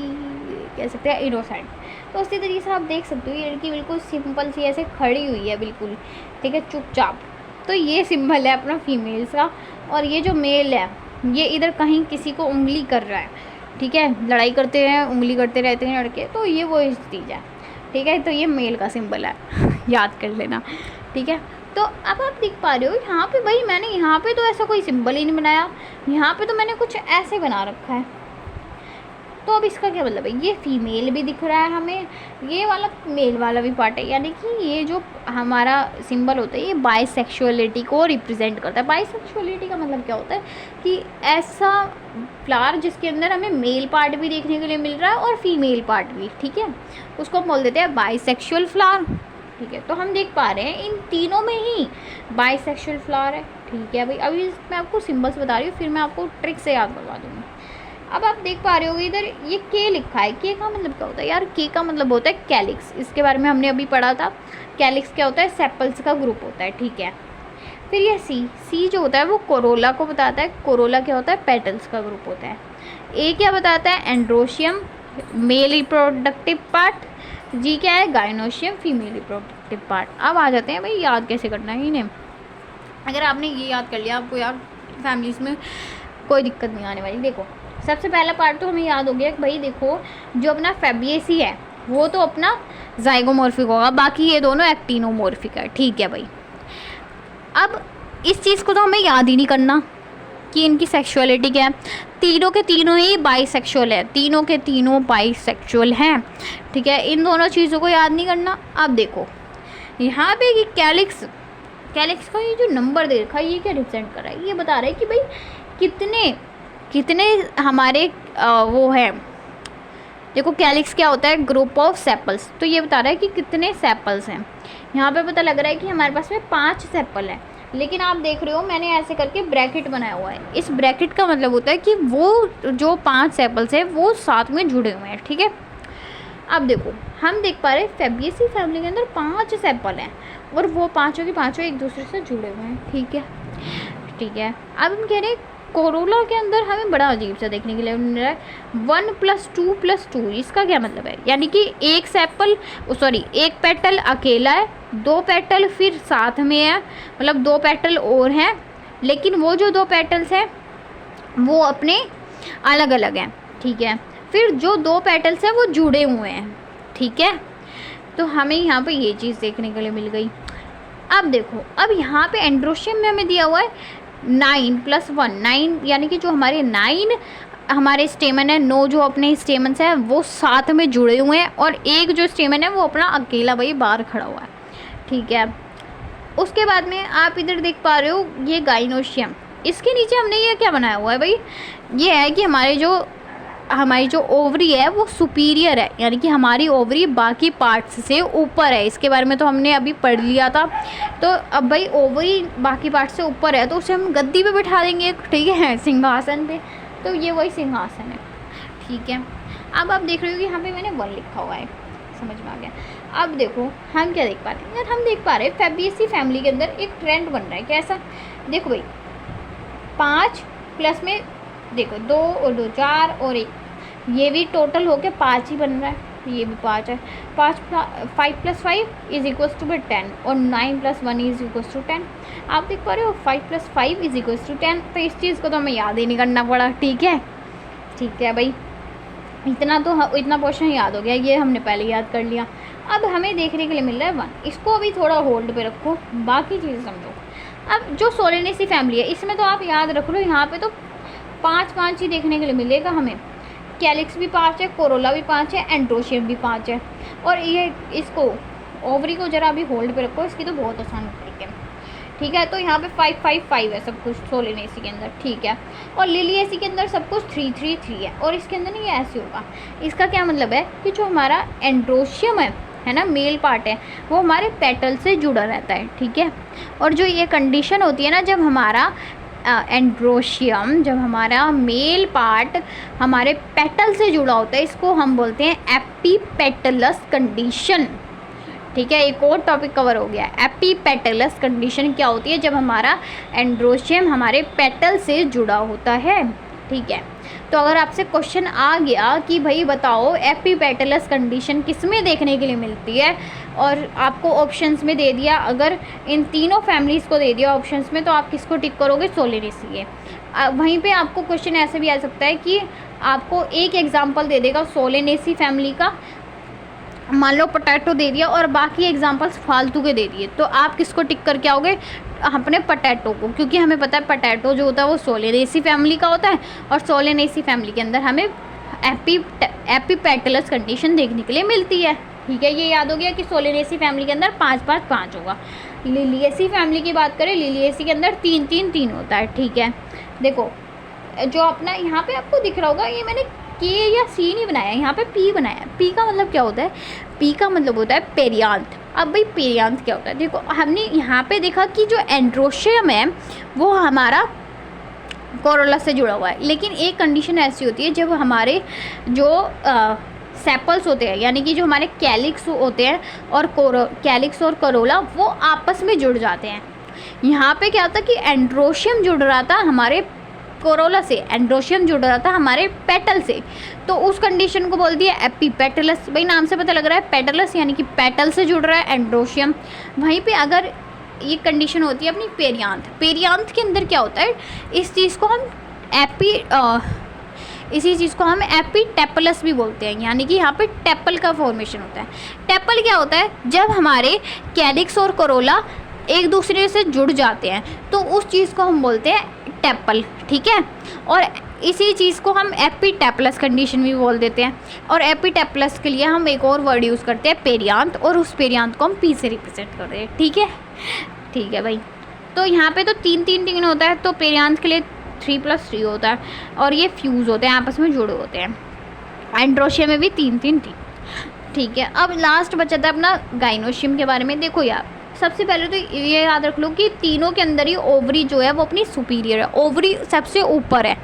Speaker 1: कह सकते हैं, इनोसेंट। तो उसी तरीके से आप देख सकते हो ये लड़की बिल्कुल सिंपल सी ऐसे खड़ी हुई है बिल्कुल, ठीक है, चुपचाप। तो ये सिंबल है अपना फीमेल्स का। और ये जो मेल है ये इधर कहीं किसी को उंगली कर रहा है, ठीक है, लड़ाई करते हैं, उंगली करते रहते हैं लड़के, तो ये वो चीज़ है। ठीक है, तो ये मेल का सिंबल है याद कर लेना। ठीक है, तो अब आप देख पा रहे हो यहाँ पे भाई मैंने यहाँ पे तो ऐसा कोई सिंबल ही नहीं बनाया, यहाँ पे तो मैंने कुछ ऐसे बना रखा है। तो अब इसका क्या मतलब है? ये फीमेल भी दिख रहा है हमें, ये वाला मेल वाला भी पार्ट है, यानी कि ये जो हमारा सिंबल होता है ये बाइसेक्सुअलिटी को रिप्रेजेंट करता है। बाइसेक्सुअलिटी का मतलब क्या होता है कि ऐसा फ्लावर जिसके अंदर हमें मेल पार्ट भी देखने के लिए मिल रहा है और फीमेल पार्ट भी। ठीक है, उसको हम बोल देते हैं बाइसेक्सुअल फ्लावर। ठीक है, तो हम देख पा रहे हैं इन तीनों में ही बाइसेक्सुअल फ्लावर है। ठीक है भाई, अभी मैं आपको सिम्बल्स बता रही हूँ, फिर मैं आपको ट्रिक से याद करवा दूँगी। अब आप देख पा रहे होगे इधर ये के लिखा है, के का मतलब क्या होता है यार? के का मतलब होता है कैलिक्स, इसके बारे में हमने अभी पढ़ा था। कैलिक्स क्या होता है? सेपल्स का ग्रुप होता है। ठीक है, फिर ये सी जो होता है वो कोरोला को बताता है। कोरोला क्या होता है? पेटल्स का ग्रुप होता है। ए क्या बताता है? Androecium, male reproductive part. G क्या है? Gynoecium, female reproductive part. अब आ जाते हैं भाई याद कैसे करना है इन्हें। अगर आपने ये याद कर लिया, आपको यार फैमिलीज़ में कोई दिक्कत नहीं आने वाली। देखो सबसे पहला पार्ट तो हमें याद हो गया कि भाई देखो जो अपना फैबिएसी है वो तो अपना ज़ाइगोमॉर्फिक होगा, बाकी ये दोनों एक्टिनोमॉर्फिक है। ठीक है भाई, अब इस चीज़ को तो हमें याद ही नहीं करना कि इनकी सेक्सुअलिटी क्या है। तीनों के तीनों ही बाइसेक्सुअल है, तीनों के तीनों बाइसेक्सुअल हैं। ठीक है, इन दोनों चीज़ों को याद नहीं करना। अब देखो यहाँ पे कि कैलिक्स का ये जो नंबर दे रखा है ये क्या रिप्रेजेंट कर रहा है? ये बता रहा है कि भाई कितने हमारे वो है, देखो कैलिक्स क्या होता है, ग्रुप ऑफ सेपल्स। तो ये बता रहा है कि कितने सेपल्स हैं। यहाँ पे पता लग रहा है कि हमारे पास में 5 सेपल है, लेकिन आप देख रहे हो मैंने ऐसे करके ब्रैकेट बनाया हुआ है। इस ब्रैकेट का मतलब होता है कि वो जो 5 सेपल्स है वो साथ में जुड़े हुए हैं, ठीक है। अब देखो हम देख पा रहे हैं फैबेसी फैमिली के अंदर 5 सेपल हैं और वो पाँचों के पाँचों एक दूसरे से जुड़े हुए हैं, ठीक है, ठीक है। अब हम कह रहे हैं कोरोला के अंदर हमें बड़ा अजीब सा देखने के लिए मिल रहा है 1 + 2 + 2। इसका क्या मतलब है, यानी कि एक सेपल एक पेटल अकेला है, 2 पेटल फिर साथ में है, मतलब 2 पेटल और हैं, लेकिन वो जो 2 पेटल्स हैं वो अपने अलग अलग हैं, ठीक है। फिर जो 2 पेटल्स हैं वो जुड़े हुए हैं, ठीक है। तो हमें यहाँ पे ये चीज़ देखने के लिए मिल गई। अब देखो, अब यहाँ पे एंड्रोशियम में हमें दिया हुआ है 9 + 1, 9, यानी कि जो हमारे 9 हमारे स्टेमन है, 9 जो अपने स्टेमन्स हैं वो साथ में जुड़े हुए हैं, और एक जो स्टेमन है वो अपना अकेला भाई बाहर खड़ा हुआ है, ठीक है। उसके बाद में आप इधर देख पा रहे हो ये गाइनोशियम, इसके नीचे हमने ये क्या बनाया हुआ है भाई, ये है कि हमारी जो ओवरी है वो सुपीरियर है, यानी कि हमारी ओवरी बाकी पार्ट्स से ऊपर है। इसके बारे में तो हमने अभी पढ़ लिया था। तो अब भाई ओवरी बाकी पार्ट्स से ऊपर है तो उसे हम गद्दी पे बिठा देंगे, ठीक है, सिंहासन पे। तो ये वही सिंहासन है, ठीक है। अब आप देख रहे हो कि यहाँ पे मैंने 1 लिखा हुआ है, समझ में आ गया। अब देखो हम क्या देख पा रहे हैं, हम देख पा रहे हैं फैबेसी फैमिली के अंदर एक ट्रेंड बन रहा है। कैसा, देखो भाई 5 प्लस में देखो 2 और 2 4 और 1, ये भी टोटल होके 5 ही बन रहा है, ये भी 5 है। 5 + 5 = 10 और 9 + 1 = 10। आप देख पा रहे हो 5 + 5 = 10। तो इस चीज़ को तो हमें याद ही नहीं करना पड़ा, ठीक है, ठीक है भाई। इतना पोर्शन याद हो गया, ये हमने पहले याद कर लिया। अब हमें देखने के लिए मिल रहा है 1, इसको अभी थोड़ा होल्ड पे रखो, बाकी चीज़ें समझो। अब जो सोलेनेसी फैमिली है इसमें तो आप याद रख लो, यहाँ पे तो 5 ही देखने के लिए मिलेगा हमें। कैलिक्स भी 5 है, कोरोला भी 5 है, एंड्रोशियम भी 5 है। और ये इसको ओवरी को जरा अभी होल्ड पे रखो, इसकी तो बहुत आसान तरीके है, ठीक है। तो यहाँ पे 5 5 5 है सब कुछ सोलेनेसी के अंदर, ठीक है। और लिलिएसी के अंदर सब कुछ 3 3 3 है, और इसके अंदर नहीं ऐसे होगा। इसका क्या मतलब है कि जो हमारा एंड्रोशियम है ना, मेल पार्ट है, वो हमारे पेटल से जुड़ा रहता है, ठीक है। और जो ये कंडीशन होती है ना, जब हमारा एंड्रोशियम, जब हमारा मेल पार्ट हमारे पेटल से जुड़ा होता है, इसको हम बोलते हैं एपीपेटलस कंडीशन, ठीक है। एक और टॉपिक कवर हो गया। एपीपेटलस कंडीशन क्या होती है, जब हमारा एंड्रोशियम हमारे पेटल से जुड़ा होता है, ठीक है। तो अगर आपसे क्वेश्चन आ गया कि भाई बताओ एपीपेटलस कंडीशन किस में देखने के लिए मिलती है, और आपको ऑप्शंस में दे दिया, अगर इन तीनों फैमिलीज़ को दे दिया ऑप्शंस में, तो आप किसको टिक करोगे, सोलेनेसी है। वहीं पे आपको क्वेश्चन ऐसे भी आ सकता है कि आपको एक एग्जांपल दे देगा सोलेनेसी फैमिली का, मान लो पोटैटो दे दिया और बाकी एग्जांपल्स फालतू के दे दिए, तो आप किसको टिक करके आओगे, अपने पोटैटो को, क्योंकि हमें पता है पोटैटो जो होता है वो सोलेनेसी फैमिली का होता है, और सोलेनेसी फैमिली के अंदर हमें एपीपेटलस कंडीशन देखने के लिए मिलती है, ठीक है। ये याद हो गया कि सोलेनेसी फैमिली के अंदर 5 5 5 होगा। लिलिएसी फैमिली की बात करें, लिलिएसी के अंदर 3 3 3 होता है, ठीक है। देखो जो अपना यहाँ पे आपको दिख रहा होगा, ये मैंने के या सी नहीं बनाया, यहाँ पे पी बनाया। पी का मतलब क्या होता है, पी का मतलब होता है पेरियांथ। अब भाई पेरियांथ क्या होता है, देखो हमने यहाँ पे देखा कि जो एंड्रोशियम है वो हमारा कोरोला से जुड़ा हुआ है, लेकिन एक कंडीशन ऐसी होती है जब हमारे जो सेपल्स होते हैं, यानी कि जो हमारे कैलिक्स होते हैं और कैलिक्स और कोरोला वो आपस में जुड़ जाते हैं। यहाँ पे क्या होता है कि एंड्रोशियम जुड़ रहा था हमारे कोरोला से, एंड्रोशियम जुड़ रहा था हमारे पेटल से, तो उस कंडीशन को बोल दिया एपीपेटलस। भाई नाम से पता लग रहा है पेटलस, यानी कि पेटल से जुड़ रहा है एंड्रोशियम। वहीं पे अगर ये कंडीशन होती है अपनी पेरियांथ, पेरियांथ के अंदर क्या होता है, इस चीज़ को हम इसी चीज़ को हम एपीटेपलस भी बोलते हैं, यानी कि यहाँ पे टेपल का फॉर्मेशन होता है। टेपल क्या होता है, जब हमारे कैलिक्स और कोरोला एक दूसरे से जुड़ जाते हैं तो उस चीज़ को हम बोलते हैं टेपल, ठीक है। और इसी चीज़ को हम एपीटेपलस कंडीशन भी बोल देते हैं, और एपीटेपलस के लिए हम एक और वर्ड यूज़ करते हैं पेरियांथ, और उस पेरियांथ को हम पी से रिप्रेजेंट करते हैं, ठीक है, ठीक है भाई। तो यहाँ पे तो 3 3 3 होता है, तो पेरियांथ के लिए 3+3 होता है, और ये फ्यूज़ होते हैं, आपस में जुड़े होते हैं। एंड्रोशियम में भी 3 थी। ठीक है, अब लास्ट बचा था अपना गाइनोशियम के बारे में। देखो यार, सबसे पहले तो ये याद रख लो कि तीनों के अंदर ही ओवरी जो है वो अपनी सुपीरियर है, ओवरी सबसे ऊपर है।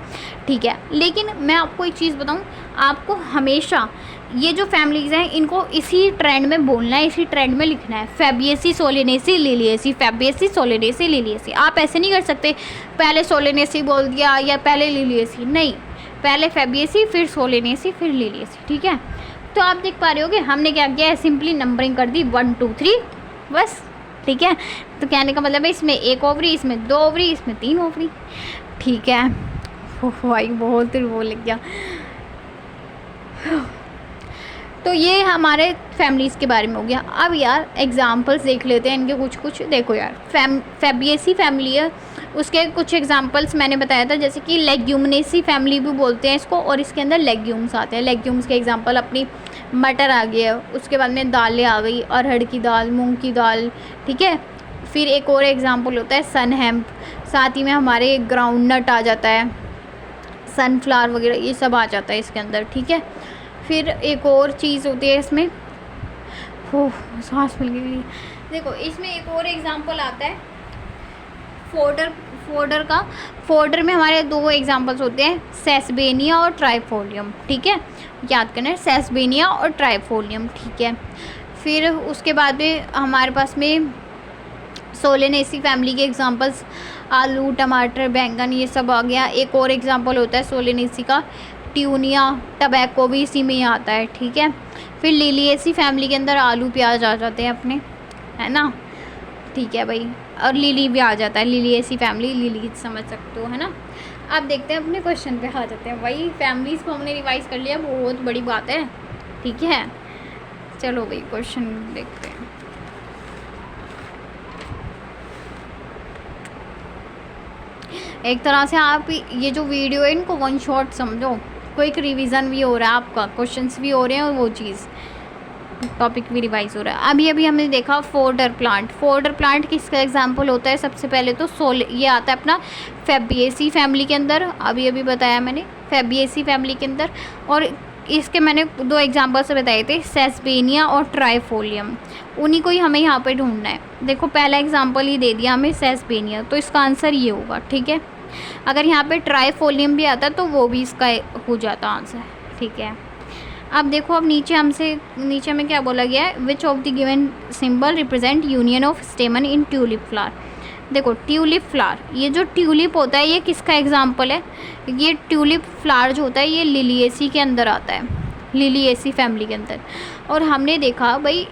Speaker 1: ठीक है, लेकिन मैं आपको एक चीज़ बताऊं, आपको हमेशा ये जो फैमिलीज़ हैं इनको इसी ट्रेंड में बोलना है, इसी ट्रेंड में लिखना है, फैबिएसी, सोलेनेसी, लिलिएसी, फैबिएसी, सोलेनेसी, लिलिएसी। आप ऐसे नहीं कर सकते पहले सोलेनेसी बोल दिया या पहले लिलिएसी, नहीं, पहले फैबिएसी फिर सोलेनेसी फिर लिलिएसी। ठीक है, तो आप देख पा रहे हो कि हमने क्या किया है, सिंपली नंबरिंग कर दी 1 2 3 बस। ठीक है, तो कहने का मतलब है इसमें 1 ओवरी, इसमें 2 ओवरी, इसमें 3 ओवरी। ठीक है, भाई बहुत वो लग गया। तो ये हमारे फैमिलीज़ के बारे में हो गया। अब यार एग्जांपल्स देख लेते हैं इनके कुछ। देखो यार, फैबिएसी फैमिली है, उसके कुछ एग्जांपल्स मैंने बताया था, जैसे कि लेग्यूमिनेसी फैमिली भी बोलते हैं इसको, और इसके अंदर लेग्यूम्स आते हैं। लेग्यूम्स के एग्जांपल अपनी मटर आ गया, उसके बाद में दालें आ गई, अरहर की दाल, मूंग की दाल। ठीक है, फिर एक और एग्जांपल होता है सन हेम्प, साथ ही में हमारे ग्राउंड नट आ जाता है, सनफ्लावर वगैरह ये सब आ जाता है इसके अंदर। ठीक है, फिर एक और चीज़ होती है इसमें, सांस मिल गई। देखो इसमें एक और एग्जांपल आता है फोडर का। फोडर में हमारे 2 एग्जांपल्स होते हैं, सेसबेनिया और ट्राइफोलियम। ठीक है, याद करना है, सेसबेनिया और ट्राइफोलियम। ठीक है, फिर उसके बाद में हमारे पास में सोलेनेसी फैमिली के एग्जांपल्स आलू, टमाटर, बैंगन, ये सब आ गया। एक और एग्जांपल होता है सोलेनेसी का ट्यूनिया, टबैको भी इसी में ही आता है। ठीक है, फिर लिलिएसी फैमिली के अंदर आलू प्याज आ जाते हैं अपने, है ना। ठीक है भाई, और लिली भी आ जाता है, लिलिएसी फैमिली, लिली समझ सकते हो, है ना। अब देखते हैं अपने क्वेश्चन पे आ जाते हैं। वही फैमिलीज़ को हमने रिवाइज कर लिया, बहुत बड़ी बात है। ठीक है, चलो भाई क्वेश्चन देखते हैं। एक तरह से आप ये जो वीडियो है इनको 1 शॉट समझो, क्विक रिवीजन भी हो रहा है आपका, क्वेश्चंस भी हो रहे हैं और वो चीज़ टॉपिक भी रिवाइज हो रहा है। अभी हमने देखा फोडर प्लांट। फोडर प्लांट किसका एग्जांपल होता है, सबसे पहले तो ये आता है अपना फैबिएसी फैमिली के अंदर, अभी बताया मैंने, फैबिएसी फैमिली के अंदर। और इसके मैंने 2 एग्जांपल्स बताए थे, सेसबेनिया और ट्राइफोलियम, उन्हीं को ही हमें यहाँ पे ढूंढना है। देखो पहला एग्जांपल ही दे दिया हमें सेसबेनिया, तो इसका आंसर ये होगा। ठीक है, अगर यहाँ पे ट्राइफोलियम भी आता तो वो भी इसका हो जाता आंसर। ठीक है, अब देखो, अब नीचे में क्या बोला गया है, which of the given symbol represent union of स्टेमन in tulip flower. देखो ट्यूलिप फ्लावर, ये जो ट्यूलिप होता है ये किसका एग्जांपल है, ये ट्यूलिप फ्लावर जो होता है ये लिलिएसी के अंदर आता है, लिलिएसी फैमिली के अंदर। और हमने देखा भाई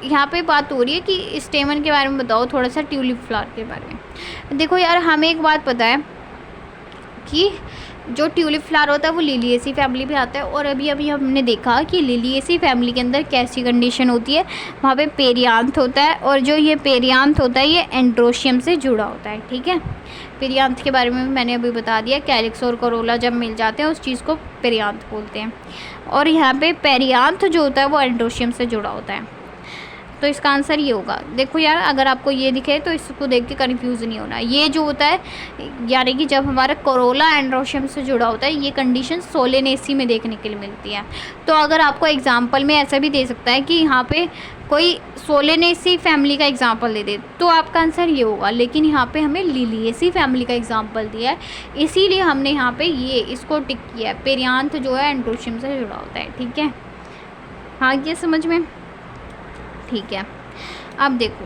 Speaker 1: यहाँ पे बात हो रही है कि स्टेमन के बारे में बताओ थोड़ा सा, ट्यूलिप फ्लावर के बारे में। देखो यार, हमें एक बात पता है कि जो ट्यूलिप फ्लावर होता है वो लिलिएसी फैमिली पे आता है, और अभी हमने देखा कि लिलिएसी फैमिली के अंदर कैसी कंडीशन होती है, वहाँ पे पेरियांथ होता है, और जो ये पेरियांथ होता है ये एंड्रोशियम से जुड़ा होता है। ठीक है, पेरियांथ के बारे में मैंने अभी बता दिया, कैलिक्स और कोरोला जब मिल जाते हैं उस चीज़ को पेरियांथ बोलते हैं, और यहाँ पे पेरियांथ जो होता है वो एंड्रोशियम से जुड़ा होता है। तो इसका आंसर ये होगा। देखो यार, अगर आपको ये दिखे तो इसको देख के कन्फ्यूज़ नहीं होना। ये जो होता है यानी कि जब हमारा कोरोला एंड्रोशियम से जुड़ा होता है, ये कंडीशन सोलेनेसी में देखने के लिए मिलती है। तो अगर आपको एग्जांपल में ऐसा भी दे सकता है कि यहाँ पे कोई सोलेनेसी फैमिली का एग्जांपल दे दे तो आपका आंसर ये होगा, लेकिन यहाँ पे हमें लिलिएसी फैमिली का एग्जांपल दिया है, इसीलिए हमने यहाँ पे ये इसको टिक किया है। पेरियांथ जो है एंड्रोशियम से जुड़ा होता है। ठीक है, हाँ ये समझ में। ठीक है, अब देखो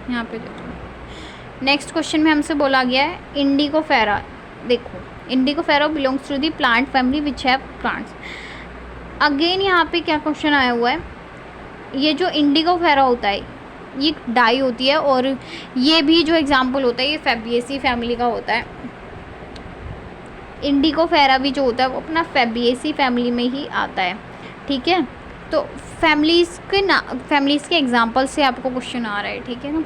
Speaker 1: यहाँ पे देखो, नेक्स्ट क्वेश्चन में हमसे बोला गया है इंडिगोफेरा। देखो Indigofera belongs to the plant family which have plants. Again यहाँ पे क्या क्वेश्चन आया हुआ है, ये जो इंडिगोफेरा होता है ये डाई होती है, और ये भी जो एग्जाम्पल होता है ये फैबिएसी फैमिली का होता है। इंडिगोफेरा भी जो होता है वो अपना फैबिएसी फैमिली में ही आता है। ठीक है, तो फैमिलीज़ के एग्जांपल से आपको क्वेश्चन आ रहा है। ठीक है ना,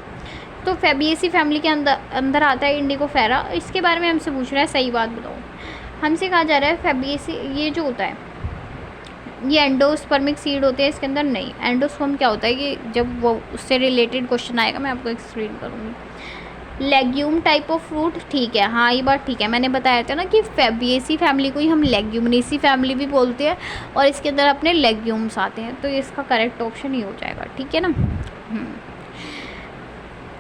Speaker 1: तो फैबिएसी फैमिली के अंदर आता है इंडिगोफेरा। इसके बारे में हमसे पूछ रहा है, सही बात बताओ। हमसे कहा जा रहा है फैबिएसी ये जो होता है ये एंडोस्पर्मिक सीड होते हैं, इसके अंदर नहीं। एंडोस्पर्म क्या होता है कि जब वो उससे रिलेटेड क्वेश्चन आएगा मैं आपको एक्सप्लेन करूँगी। लेग्यूम टाइप ऑफ फ्रूट, ठीक है, हाँ ये बात ठीक है। मैंने बताया था ना कि फैबिएसी फैमिली को ही हम लेग्यूमिनेसी फैमिली भी बोलते हैं और इसके अंदर अपने लेग्यूम्स आते हैं, तो इसका करेक्ट ऑप्शन ही हो जाएगा, ठीक है ना।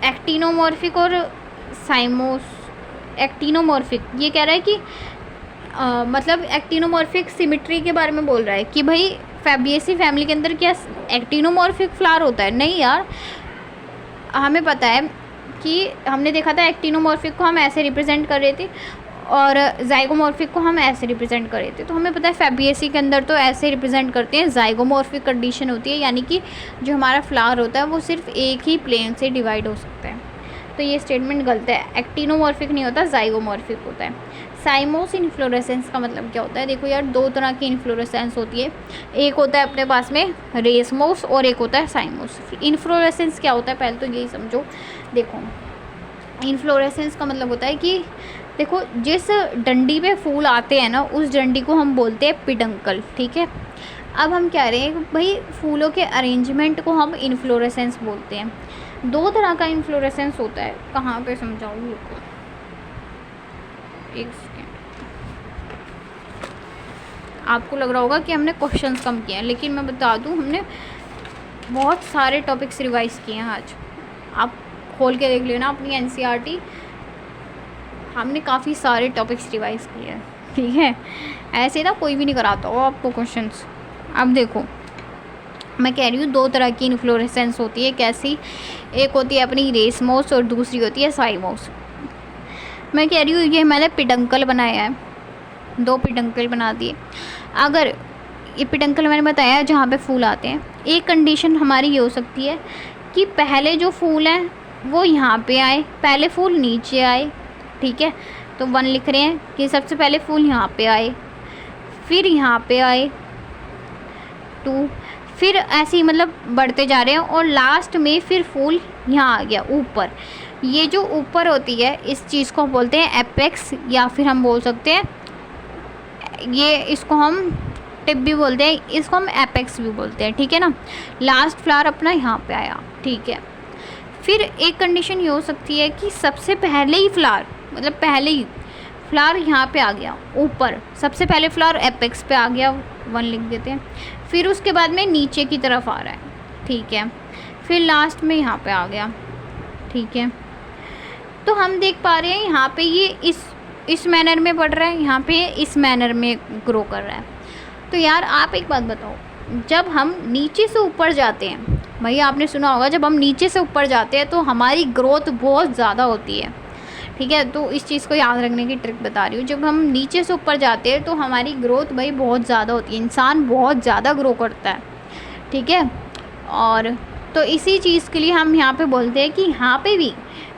Speaker 1: एक्टिनोमॉर्फिक और साइमोस, एक्टिनोमॉर्फिक ये कह रहा है कि मतलब एक्टिनोमॉर्फिक सिमिट्री के बारे में बोल रहा है कि भाई फैबिएसी फैमिली के अंदर क्या एक्टिनोमॉर्फिक फ्लावर होता है? नहीं यार, हमें पता है कि हमने देखा था एक्टिनोमॉर्फिक को हम ऐसे रिप्रेजेंट कर रहे थे और जाइगोमॉर्फिक को हम ऐसे रिप्रेजेंट कर रहे थे। तो हमें पता है फैबिएसी के अंदर तो ऐसे रिप्रेजेंट करते हैं, जाइगोमॉर्फिक कंडीशन होती है, यानी कि जो हमारा फ्लावर होता है वो सिर्फ एक ही प्लेन से डिवाइड हो सकता है। तो ये स्टेटमेंट गलत है, एक्टिनोमॉर्फिक नहीं होता, जाइगोमॉर्फिक होता है। साइमोस इन्फ्लोरेसेंस का मतलब क्या होता है? देखो यार, दो तरह की इन्फ्लोरेसेंस होती है, एक होता है अपने पास में रेसमोस और एक होता है साइमोस। इन्फ्लोरेसेंस क्या होता है पहले तो यही समझो। देखो इन्फ्लोरेसेंस का मतलब होता है कि देखो जिस डंडी पे फूल आते हैं ना, उस डंडी को हम बोलते हैं पिडंकल, ठीक है। अब हम कह रहे हैं भाई फूलों के अरेंजमेंट को हम इन्फ्लोरेसेंस बोलते हैं। दो तरह का इन्फ्लोरेसेंस होता है, कहाँ पे समझाऊँ, एक सेकेंड। आपको लग रहा होगा कि हमने क्वेश्चंस कम किए हैं, लेकिन मैं बता दूं हमने बहुत सारे टॉपिक्स रिवाइज किए हैं आज। आप खोल के देख लेना अपनी एनसीईआरटी, हमने काफ़ी सारे टॉपिक्स रिवाइज किए हैं, ठीक है। ऐसे ना कोई भी नहीं कराता हो आपको क्वेश्चंस। अब देखो मैं कह रही हूँ दो तरह की इन्फ्लोरेसेंस होती है, कैसी? एक होती है अपनी रेसमोस और दूसरी होती है साइमोस। मैं कह रही हूँ ये मैंने पिडंकल बनाया है, दो पिडंकल बना दिए। अगर ये पिडंकल मैंने बताया जहाँ पे फूल आते हैं, एक कंडीशन हमारी ये हो सकती है कि पहले जो फूल हैं वो यहाँ पे आए, पहले फूल नीचे आए, ठीक है। तो 1 लिख रहे हैं कि सबसे पहले फूल यहाँ पे आए, फिर यहाँ पे आए 2, फिर ऐसे ही मतलब बढ़ते जा रहे हैं और लास्ट में फिर फूल यहाँ आ गया ऊपर। ये जो ऊपर होती है इस चीज़ को बोलते हैं एपेक्स, या फिर हम बोल सकते हैं ये इसको हम टिप भी बोलते हैं, इसको हम एपेक्स भी बोलते हैं, ठीक है ना। लास्ट फ्लावर अपना यहाँ पे आया, ठीक है। फिर एक कंडीशन ये हो सकती है कि सबसे पहले ही फ्लावर, मतलब पहले ही फ्लावर यहाँ पे आ गया ऊपर, सबसे पहले फ्लावर एपेक्स पे आ गया, 1 लिख देते हैं। फिर उसके बाद में नीचे की तरफ आ रहा है, ठीक है। फिर लास्ट में यहाँ पे आ गया, ठीक है। तो हम देख पा रहे हैं यहाँ पे ये इस मैनर में बढ़ रहा है, यहाँ पे इस मैनर में ग्रो कर रहा है। तो यार आप एक बात बताओ, जब हम नीचे से ऊपर जाते हैं, भैया आपने सुना होगा जब हम नीचे से ऊपर जाते हैं तो हमारी ग्रोथ बहुत ज़्यादा होती है, ठीक है। तो इस चीज़ को याद रखने की ट्रिक बता रही हूँ, जब हम नीचे से ऊपर जाते हैं तो हमारी ग्रोथ भाई बहुत ज़्यादा होती है, इंसान बहुत ज़्यादा ग्रो करता है, ठीक है। और तो इसी चीज़ के लिए हम यहाँ पे बोलते हैं कि यहाँ पे भी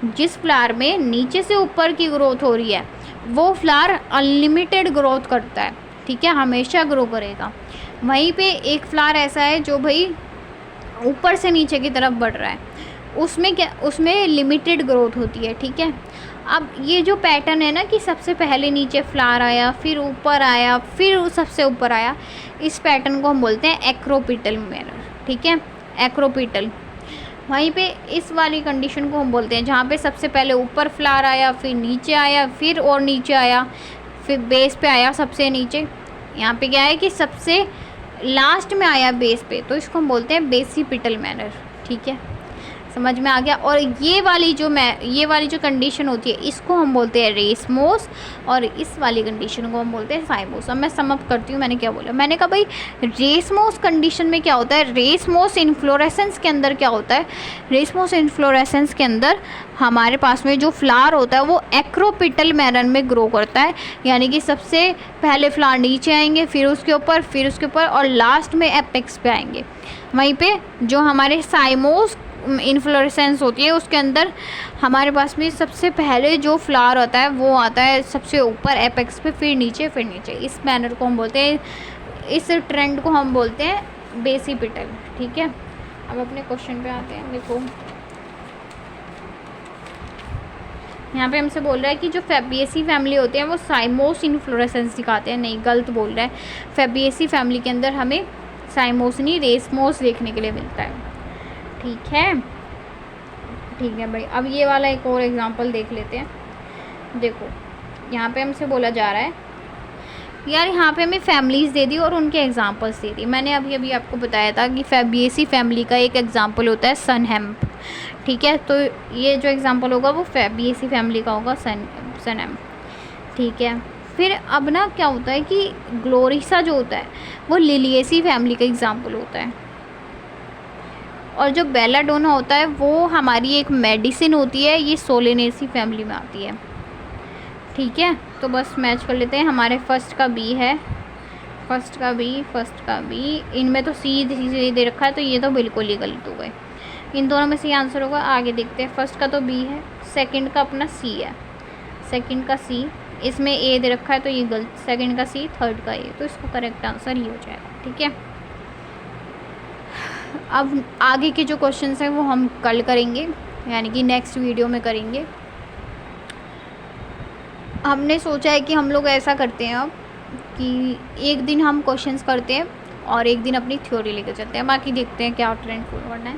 Speaker 1: जिस फ्लावर में नीचे से ऊपर की ग्रोथ हो रही है वो फ्लावर अनलिमिटेड ग्रोथ करता है, ठीक है, हमेशा ग्रो करेगा। वहीं पे एक फ्लावर ऐसा है जो भाई ऊपर से नीचे की तरफ बढ़ रहा है, उसमें क्या, उसमें लिमिटेड ग्रोथ होती है, ठीक है। अब ये जो पैटर्न है ना कि सबसे पहले नीचे फ्लावर आया, फिर ऊपर आया, फिर सबसे ऊपर आया, इस पैटर्न को हम बोलते हैं एक्रोपिटल मैनर, ठीक है, एक्रोपिटल। वहीं पे इस वाली कंडीशन को हम बोलते हैं जहाँ पे सबसे पहले ऊपर फ्लावर आया, फिर नीचे आया, फिर और नीचे आया, फिर बेस पे आया सबसे नीचे। यहाँ पे क्या है कि सबसे लास्ट में आया बेस पे, तो इसको हम बोलते हैं बेसिपिटल मैनर, ठीक है, समझ में आ गया। और ये वाली जो कंडीशन होती है इसको हम बोलते हैं रेसमोस, और इस वाली कंडीशन को हम बोलते हैं साइमोस। अब मैं सम अप करती हूँ, मैंने क्या बोला, मैंने कहा भाई रेसमोस कंडीशन में क्या होता है, रेसमोस इन्फ्लोरेसेंस के अंदर क्या होता है, रेसमोस इन्फ्लोरेसेंस के अंदर हमारे पास में जो फ्लावर होता है वो एक्रोपिटल मैनर में ग्रो करता है, यानी कि सबसे पहले फ्लावर नीचे आएंगे, फिर उसके ऊपर और लास्ट में एपेक्स पे आएंगे। वहीं पे जो हमारे साइमोस इन्फ्लोरेसेंस होती है उसके अंदर हमारे पास में सबसे पहले जो फ्लावर होता है वो आता है सबसे ऊपर एपेक्स पे, फिर नीचे। इस मैनर को हम बोलते हैं, इस ट्रेंड को हम बोलते हैं बेसिपिटल, ठीक है। अब अपने क्वेश्चन पे आते हैं। देखो यहाँ पे हमसे बोल रहा है कि जो फैबिएसी फैमिली होते हैं वो साइमोस इन्फ्लोरेसेंस दिखाते हैं। नहीं, गलत बोल रहा है। फैबिएसी फैमिली के अंदर हमें साइमोस नहीं रेसमोस देखने के लिए मिलता है, ठीक है। ठीक है भाई, अब ये वाला एक और एग्जांपल देख लेते हैं। देखो यहाँ पे हमसे बोला जा रहा है यार, यहाँ पे हमें फैमिलीज़ दे दी और उनके एग्जांपल्स दे दी। मैंने अभी अभी आपको बताया था कि फैबिएसी फैमिली का एक एग्जांपल होता है सनहेम्प, ठीक है। तो ये जो एग्जांपल होगा वो फैबिएसी फैमिली का होगा, सनहेम्प, ठीक है। फिर अब ना क्या होता है कि ग्लोरिसा जो होता है वो लिलिएसी फैमिली का एग्जांपल होता है, और जो बेलाडोना होता है वो हमारी एक मेडिसिन होती है, ये सोलेनेसी फैमिली में आती है, ठीक है। तो बस मैच कर लेते हैं। हमारे फर्स्ट का बी है, फर्स्ट का बी, इनमें तो सी दे रखा है, तो ये तो बिल्कुल ही गलत हो गए। इन दोनों में से आंसर होगा। आगे देखते हैं, फर्स्ट का तो बी है, सेकंड का अपना सी है, सेकंड का सी, इसमें ए दे रखा है तो ये गलत, सेकंड का सी, थर्ड का ए, तो इसका करेक्ट आंसर ये हो जाएगा, ठीक है। अब आगे के जो क्वेश्चंस हैं वो हम कल करेंगे, यानी कि नेक्स्ट वीडियो में करेंगे। हमने सोचा है कि हम लोग ऐसा करते हैं अब कि एक दिन हम क्वेश्चंस करते हैं और एक दिन अपनी थ्योरी लेकर चलते हैं, बाकी देखते हैं क्या ट्रेंड फॉलो करना है।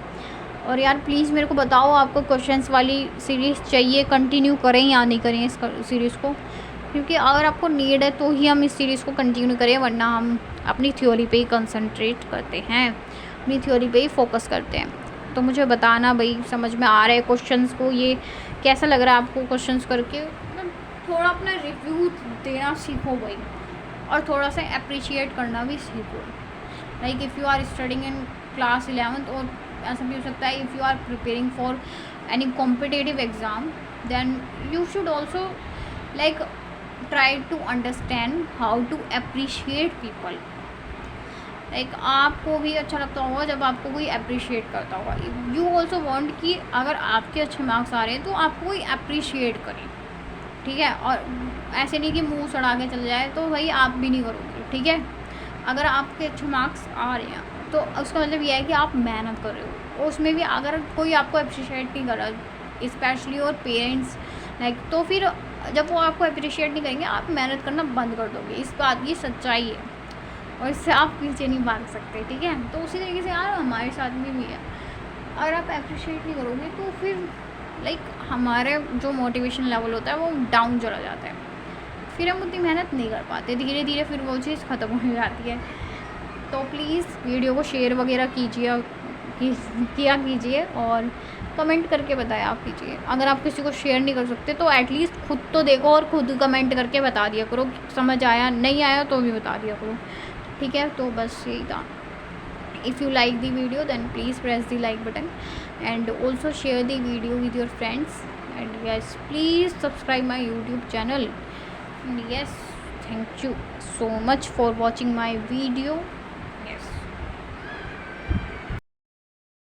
Speaker 1: और यार प्लीज़ मेरे को बताओ, आपको क्वेश्चंस वाली सीरीज़ चाहिए, कंटिन्यू करें या नहीं करें इस सीरीज़ को, क्योंकि अगर आपको नीड है तो ही हम इस सीरीज़ को कंटिन्यू करें, वरना हम अपनी थ्योरी पे ही कंसंट्रेट करते हैं, अपनी थ्योरी पे ही फोकस करते हैं। तो मुझे बताना भाई, समझ में आ रहे हैं क्वेश्चंस को, ये कैसा लग रहा है आपको क्वेश्चंस करके। थोड़ा अपना रिव्यू देना सीखो भाई, और थोड़ा सा अप्रिशिएट करना भी सीखो। Like if you are studying in class 11th, और ऐसा भी हो सकता है if you are preparing for any competitive exam, then you should also like try to understand how to appreciate people. Like आपको भी अच्छा लगता होगा जब आपको कोई अप्रिशिएट करता होगा। यू ऑल्सो वॉन्ट कि अगर आपके अच्छे मार्क्स आ रहे हैं तो आपको कोई अप्रिशिएट करे, ठीक है। और ऐसे नहीं कि मुंह सड़ा के चल जाए, तो भाई आप भी नहीं करोगे, ठीक है। अगर आपके अच्छे मार्क्स आ रहे हैं तो उसका मतलब यह है कि आप मेहनत कर रहे हो, उसमें भी अगर कोई आपको अप्रिशिएट नहीं कर रहा, स्पेशली और पेरेंट्स लाइक, तो फिर जब वो आपको अप्रिशिएट नहीं करेंगे आप मेहनत करना बंद कर दोगे। इस बात की सच्चाई है, और इससे आप पीछे नहीं भाग सकते, ठीक है। तो उसी तरीके से यार हमारे साथ में भी है, अगर आप अप्रिशिएट नहीं करोगे तो फिर लाइक हमारे जो मोटिवेशन लेवल होता है वो डाउन चला जाता है, फिर हम उतनी मेहनत नहीं कर पाते, धीरे धीरे फिर वो चीज़ ख़त्म हो जाती है। तो प्लीज़ वीडियो को शेयर वगैरह किया कीजिए, और कमेंट करके बताया कीजिए। अगर आप किसी को शेयर नहीं कर सकते तो एटलीस्ट खुद तो देखो और खुद कमेंट करके बता दिया करो, समझ आया नहीं आया तो भी बता दिया करो, ठीक है। तो बस यही था। If you like the video, then please press the like button and also share the video with your friends, and yes, please subscribe my YouTube channel, and yes, thank you so much for watching my video.